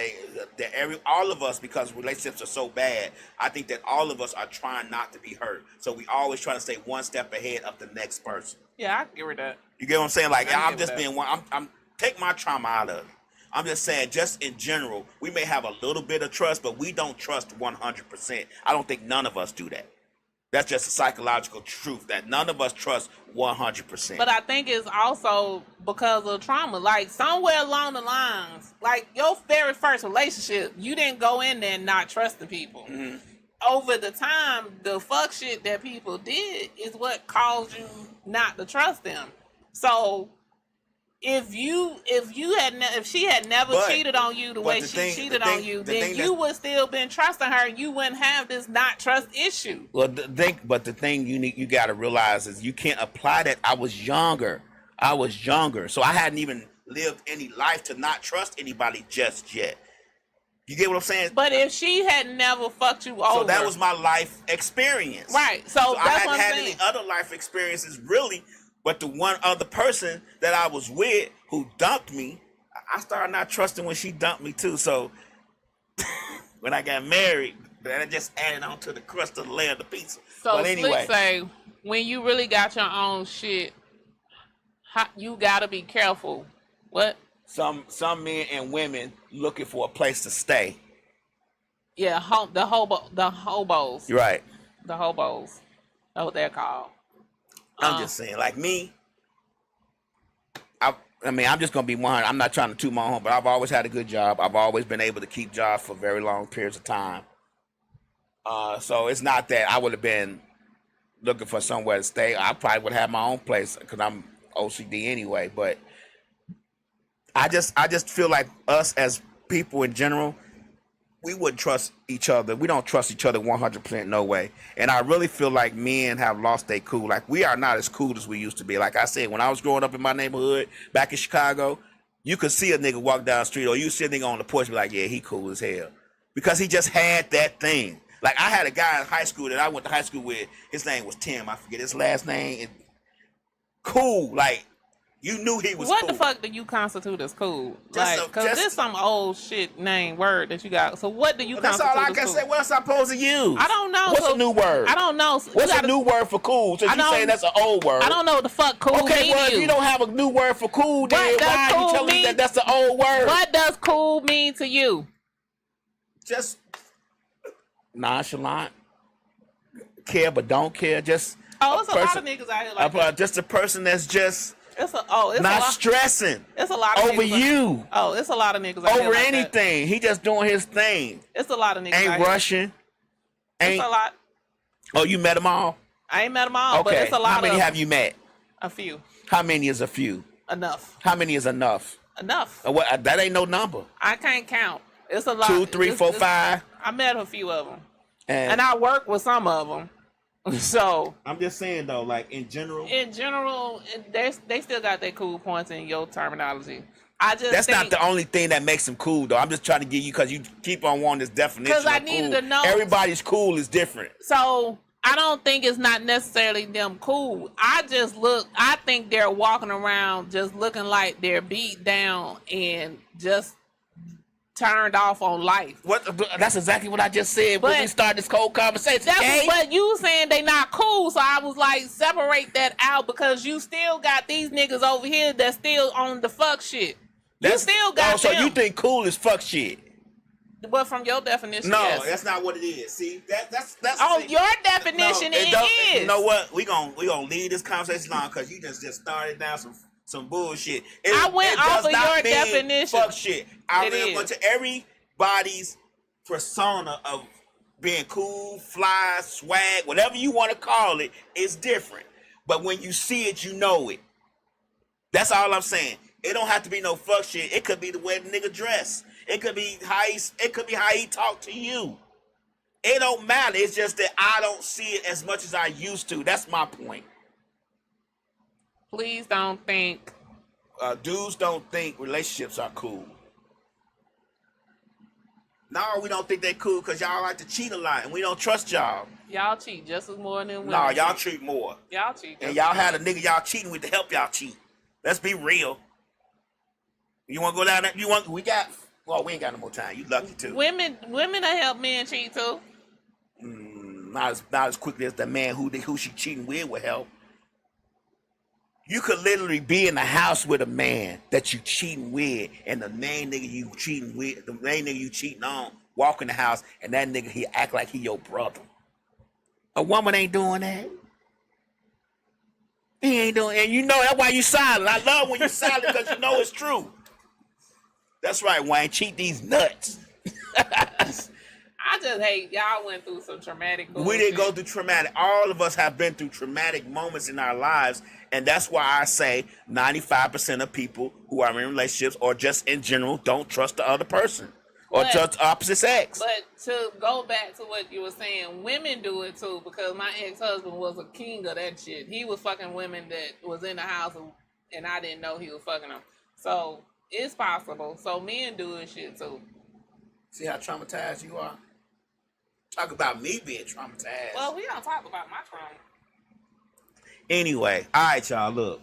Speaker 4: all of us, because relationships are so bad, I think that all of us are trying not to be hurt. So we always try to stay 1 step ahead of the next person.
Speaker 3: Yeah, I get rid of that.
Speaker 4: You get what I'm saying? Like I'm just being one. I'm take my trauma out of it. I'm just saying, just in general, we may have a little bit of trust, but we don't trust 100%. I don't think none of us do that. That's just a psychological truth that none of us trust 100%.
Speaker 3: But I think it's also because of trauma. Like somewhere along the lines, like your very first relationship, you didn't go in there and not trusting people. Mm-hmm. Over the time, the fuck shit that people did is what caused you not to trust them. So if she had never cheated on you the way she cheated on you, then you would still been trusting her. You wouldn't have this not trust issue.
Speaker 4: Well, the thing you got to realize is you can't apply that. I was younger, so I hadn't even lived any life to not trust anybody just yet. You get what I'm saying?
Speaker 3: But if she had never fucked you over,
Speaker 4: so that was my life experience,
Speaker 3: right? So
Speaker 4: I hadn't had any other life experiences really. But the one other person that I was with who dumped me, I started not trusting when she dumped me too. So when I got married, that just added on to the crust of the layer of the pizza.
Speaker 3: So
Speaker 4: but anyway,
Speaker 3: say when you really got your own shit, you gotta be careful. What?
Speaker 4: Some men and women looking for a place to stay.
Speaker 3: Yeah, the hobos.
Speaker 4: You're right.
Speaker 3: The hobos. That's what they're called.
Speaker 4: I'm just saying, like me, I mean, I'm just going to be 100. I'm not trying to toot my own, but I've always had a good job. I've always been able to keep jobs for very long periods of time. So it's not that I would have been looking for somewhere to stay. I probably would have my own place because I'm OCD anyway. But I just feel like us as people in general, we wouldn't trust each other. We don't trust each other 100%, no way. And I really feel like men have lost their cool. Like, we are not as cool as we used to be. Like I said, when I was growing up in my neighborhood back in Chicago, you could see a nigga walk down the street or you see a nigga on the porch and be like, yeah, he cool as hell. Because he just had that thing. Like, I had a guy in high school that I went to high school with. His name was Tim. I forget his last name. Cool. Like, you knew he was
Speaker 3: what
Speaker 4: cool.
Speaker 3: The fuck do you constitute as cool? Because there's some old shit name word that you got. So what do you constitute as cool?
Speaker 4: That's all I can say. What else I'm supposed to use?
Speaker 3: I don't know.
Speaker 4: What's a new word?
Speaker 3: I don't know.
Speaker 4: What's a new word for cool? Since you saying that's an old word.
Speaker 3: I don't know what the fuck cool means.
Speaker 4: Okay, well, if you don't have a new word for cool, then why are you telling me that that's an old word?
Speaker 3: What does cool mean to you?
Speaker 4: just nonchalant, care but don't care. Just
Speaker 3: it's a lot of niggas out here like that.
Speaker 4: Just a person that's just
Speaker 3: It's
Speaker 4: not stressing.
Speaker 3: It's a lot of
Speaker 4: over
Speaker 3: niggas
Speaker 4: you.
Speaker 3: It's a lot of niggas out here
Speaker 4: Over
Speaker 3: like
Speaker 4: anything. He just doing his thing.
Speaker 3: It's a lot of niggas.
Speaker 4: Ain't
Speaker 3: out
Speaker 4: rushing.
Speaker 3: Here. It's a lot.
Speaker 4: Oh, you met them all?
Speaker 3: I ain't met them all,
Speaker 4: okay.
Speaker 3: but it's a lot.
Speaker 4: How many have you met?
Speaker 3: A few.
Speaker 4: How many is a few?
Speaker 3: Enough.
Speaker 4: How many is enough?
Speaker 3: Enough.
Speaker 4: What? That ain't no number.
Speaker 3: I can't count. It's a lot.
Speaker 4: 2, 3, 4, 5.
Speaker 3: I met a few of them, and I work with some of them. So
Speaker 4: I'm just saying though, like in general,
Speaker 3: they still got their cool points in your terminology.
Speaker 4: That's not the only thing that makes them cool though. I'm just trying to get you because you keep on wanting this definition.
Speaker 3: Because I needed to know.
Speaker 4: Everybody's cool is different.
Speaker 3: So I don't think it's not necessarily them cool. I think they're walking around just looking like they're beat down and just turned off on life.
Speaker 4: That's exactly what I just said when we started this whole conversation.
Speaker 3: But you saying they not cool, so I was like, separate that out because you still got these niggas over here that still on the fuck shit. You still got
Speaker 4: so
Speaker 3: them.
Speaker 4: you think cool is fuck shit?
Speaker 3: But from your definition,
Speaker 4: no,
Speaker 3: yes.
Speaker 4: That's not what it is. See, that's
Speaker 3: your definition. It is.
Speaker 4: You know what? We gonna leave this conversation on because you just started down some bullshit.
Speaker 3: I went off of your definition.
Speaker 4: Fuck shit. I went to everybody's persona of being cool, fly, swag, whatever you want to call it, is different. But when you see it, you know it. That's all I'm saying. It don't have to be no fuck shit. It could be the way the nigga dress. It could be how he talk to you. It don't matter. It's just that I don't see it as much as I used to. That's my point.
Speaker 3: Please don't think.
Speaker 4: Dudes don't think relationships are cool. No, we don't think they're cool because y'all like to cheat a lot and we don't trust y'all.
Speaker 3: Y'all cheat just as more than women.
Speaker 4: No, y'all cheat more.
Speaker 3: Y'all cheat.
Speaker 4: And y'all had a nigga y'all cheating with to help y'all cheat. Let's be real. You want to go down there? We ain't got no more time. You lucky too.
Speaker 3: Women that help men cheat too.
Speaker 4: Not as quickly as the man who she cheating with would help. You could literally be in the house with a man that you cheating with, and the main nigga you cheating on, walk in the house, and that nigga he act like he your brother. A woman ain't doing that. He ain't doing, and you know that's why you silent. I love when you silent because you know it's true. That's right, Wayne. Cheat these nuts.
Speaker 3: I just hate y'all went through some traumatic bullshit.
Speaker 4: We didn't go through traumatic. All of us have been through traumatic moments in our lives, and that's why I say 95% of people who are in relationships or just in general don't trust the other person or just opposite sex.
Speaker 3: But to go back to what you were saying, women do it too because my ex-husband was a king of that shit. He was fucking women that was in the house and I didn't know he was fucking them. So it's possible. So men do it shit too.
Speaker 4: See how traumatized you are? Talk about me being traumatized.
Speaker 3: Well, we don't talk about my trauma.
Speaker 4: Anyway, all right, y'all, look.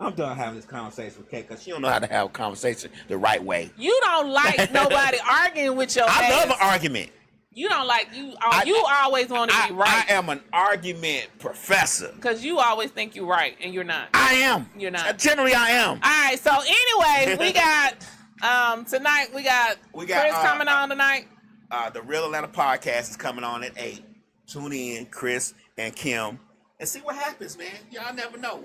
Speaker 4: I'm done having this conversation with Kate because she don't know how to have a conversation the right way.
Speaker 3: You don't like nobody arguing with your ass.
Speaker 4: I love an argument.
Speaker 3: You don't like, you always want to be right.
Speaker 4: I am an argument professor.
Speaker 3: Because you always think you're right, and you're not.
Speaker 4: I am.
Speaker 3: You're not.
Speaker 4: Generally, I am.
Speaker 3: All right, so anyway, we got, tonight, we got Chris coming on tonight.
Speaker 4: The Real Atlanta Podcast is coming on at 8. Tune in, Chris and Kim, and see what happens, man. Y'all never know.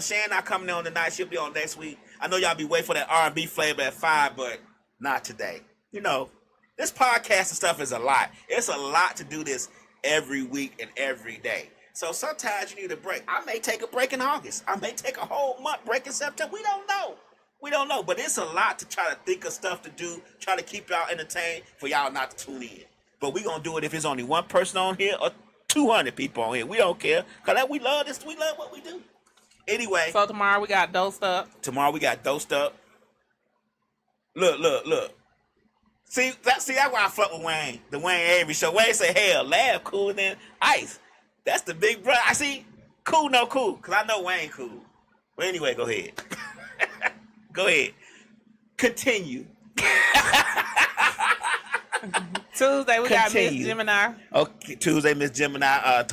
Speaker 4: Shan not coming on tonight. She'll be on next week. I know y'all be waiting for that R&B flavor at 5, but not today. You know, this podcast and stuff is a lot. It's a lot to do this every week and every day. So sometimes you need a break. I may take a break in August. I may take a whole month break in September. We don't know. We don't know, but it's a lot to try to think of stuff to do, try to keep y'all entertained for y'all not to tune in. But we going to do it if it's only one person on here or 200 people on here. We don't care, because we love this. We love what we do. Anyway.
Speaker 3: So tomorrow we got Dosed Up.
Speaker 4: Look. See, that's why I fuck with Wayne, the Wayne Avery show. Wayne say, hell, laugh cooler than ice. That's the big brother. I see, cool, no cool, because I know Wayne cool. But anyway, go ahead. Go ahead. Continue.
Speaker 3: Tuesday, we got Miss Gemini.
Speaker 4: Okay, Tuesday, Miss Gemini.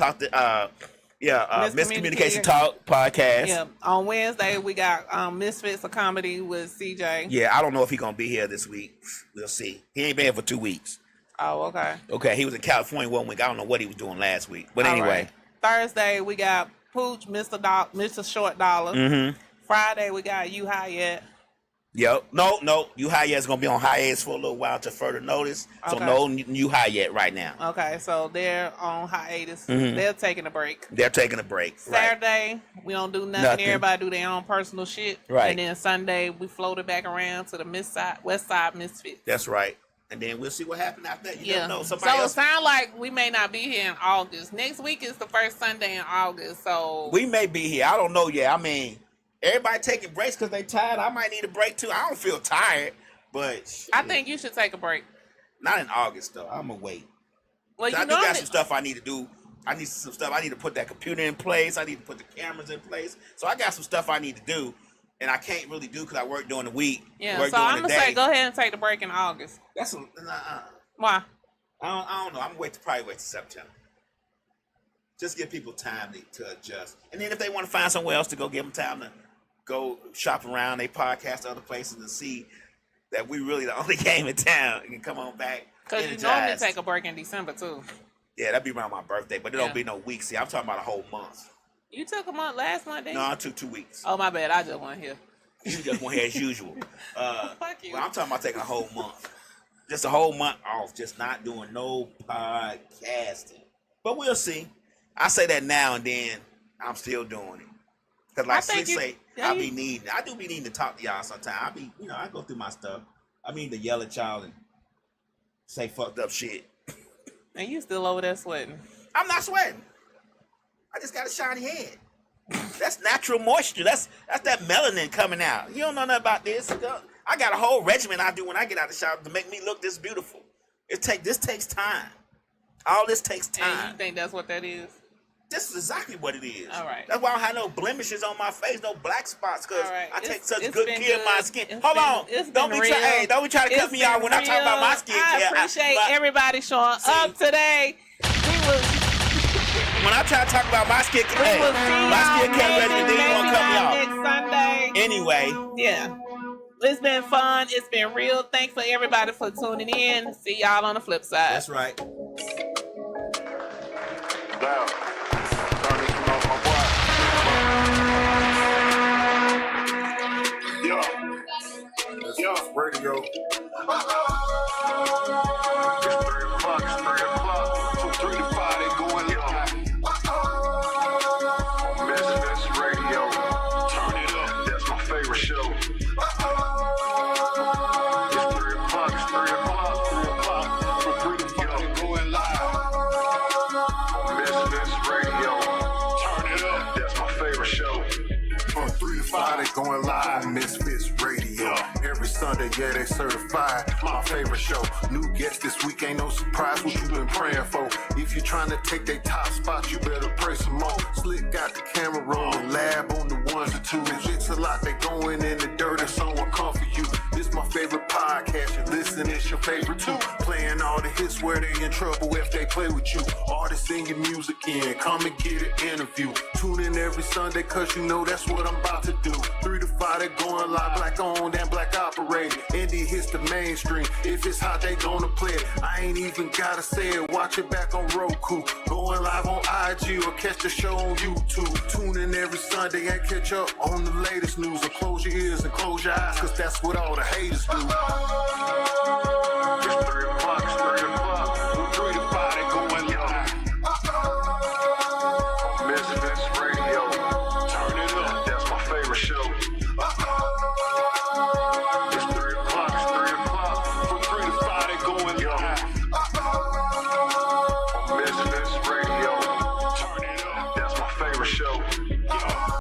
Speaker 4: Miscommunication Talk podcast.
Speaker 3: Yeah. On Wednesday, we got Misfits of Comedy with CJ.
Speaker 4: Yeah, I don't know if he's going to be here this week. We'll see. He ain't been here for 2 weeks.
Speaker 3: Oh, okay.
Speaker 4: Okay, he was in California 1 week. I don't know what he was doing last week. But
Speaker 3: All
Speaker 4: anyway.
Speaker 3: right. Thursday, we got Pooch, Mr. Short Dollar.
Speaker 4: Mm-hmm.
Speaker 3: Friday, we got You Hyatt.
Speaker 4: Yo, no. You Hyatt's going to be on hiatus for a little while to further notice. So
Speaker 3: Okay.
Speaker 4: no You Hyatt right now.
Speaker 3: Okay, so they're on hiatus.
Speaker 4: Mhm.
Speaker 3: They're taking a break.
Speaker 4: They're taking a break. Right.
Speaker 3: Saturday, we don't do nothing. Everybody do their own personal shit.
Speaker 4: Right.
Speaker 3: And then Sunday, we floated back around to the Westside Misfits.
Speaker 4: That's right. And then we'll see what happens after that. You
Speaker 3: Yeah.
Speaker 4: never know.
Speaker 3: So
Speaker 4: Somebody
Speaker 3: it
Speaker 4: else.
Speaker 3: sounds like we may not be here in August. Next week is the first Sunday in August. So
Speaker 4: We may be here. I don't know yet. I mean, everybody taking breaks because they tired. I might need a break too. I don't feel tired, but
Speaker 3: I think you should take a break.
Speaker 4: not in August though. I'm gonna wait.
Speaker 3: Well,
Speaker 4: I
Speaker 3: you
Speaker 4: do
Speaker 3: know
Speaker 4: got some stuff I need to do. I need some stuff. I need to put that computer in place. I need to put the cameras in place. So I got some stuff I need to do, and I can't really do because I work during the week.
Speaker 3: Yeah,
Speaker 4: work
Speaker 3: so
Speaker 4: during
Speaker 3: I'm
Speaker 4: the
Speaker 3: gonna say
Speaker 4: day.
Speaker 3: go ahead and take the break in August.
Speaker 4: That's
Speaker 3: Why?
Speaker 4: I don't know. I'm gonna probably wait till September. Just give people time to adjust, and then if they want to find somewhere else to go, give them time to go shop around. They podcast other places and see that we really the only game in town. You can come on back.
Speaker 3: Because you normally take a break in December too.
Speaker 4: Yeah, that'd be around my birthday, but it
Speaker 3: Yeah.
Speaker 4: don't be no week. See, I'm talking about a whole month.
Speaker 3: You took a month last month, didn't
Speaker 4: No,
Speaker 3: you?
Speaker 4: I took 2 weeks.
Speaker 3: Oh my bad, I just wasn't here.
Speaker 4: You just went here as usual.
Speaker 3: Fuck you.
Speaker 4: Well, I'm talking about taking a whole month. Just a whole month off, just not doing no podcasting. But we'll see. I say that now and then I'm still doing it. Because like Slick say, I do be needing to talk to y'all sometimes. I go through my stuff. I mean to yell at y'all and say fucked up shit.
Speaker 3: And you still over there sweating.
Speaker 4: I'm not sweating. I just got a shiny head. That's natural moisture. That's that melanin coming out. You don't know nothing about this. I got a whole regimen I do when I get out of the shower to make me look this beautiful. This takes time. All this takes
Speaker 3: And
Speaker 4: time.
Speaker 3: you think that's what that is?
Speaker 4: This is exactly what it is.
Speaker 3: All right.
Speaker 4: That's why I don't have no blemishes on my face, no black spots, because
Speaker 3: All right.
Speaker 4: I take
Speaker 3: It's
Speaker 4: such
Speaker 3: been
Speaker 4: good care of my skin.
Speaker 3: It's
Speaker 4: Hold
Speaker 3: been-
Speaker 4: on.
Speaker 3: it's
Speaker 4: Don't
Speaker 3: been
Speaker 4: be
Speaker 3: real.
Speaker 4: don't be trying to cut
Speaker 3: It's
Speaker 4: me out when I talk about my skin
Speaker 3: I
Speaker 4: care.
Speaker 3: appreciate
Speaker 4: But
Speaker 3: everybody showing up today.
Speaker 4: when I try to talk about my skin care,
Speaker 3: We will see
Speaker 4: my
Speaker 3: y'all
Speaker 4: skin care regimen, then you gonna cut me off.
Speaker 3: next Sunday.
Speaker 4: Anyway.
Speaker 3: Yeah. It's been fun. It's been real. Thanks for everybody for tuning in. See y'all on the flip side.
Speaker 4: That's right.
Speaker 1: Now, turn this one off, my boy. Yo,
Speaker 2: Radio.
Speaker 1: it's 3 o'clock, it's 3 o'clock. From 3 to 5, they going live. Misfits Radio, turn it up, that's my favorite show. It's 3 o'clock, it's 3 o'clock, 3 o'clock. From 3 to 5, they going live. Misfits Radio, turn it up, that's my favorite show.
Speaker 2: From 3 to 5, they going live. Misfits Radio. Every Sunday, yeah, they certified. My favorite show. New guests this week, ain't no surprise what you been praying for. If you trying to take their top spot, you better pray some more. Slick got the camera rolling, lab on the ones and twos. It's a lot, they going in the dirt and someone come for you. This my favorite podcast, you listen, it's your favorite too. Playing all the hits where they in trouble if they play with you. Artists singing music in, come and get an interview. Tune in every Sunday, cause you know that's what I'm about to do. 3 to 5, they going live, black owned and black operated. Indie hits the mainstream, if it's hot, they gonna play it. I ain't even gotta say it, watch it back on Roku. Going live on IG or catch the show on YouTube. Tune in every Sunday and catch up on the latest news. And close your ears and close your eyes, cause that's what all the haters do.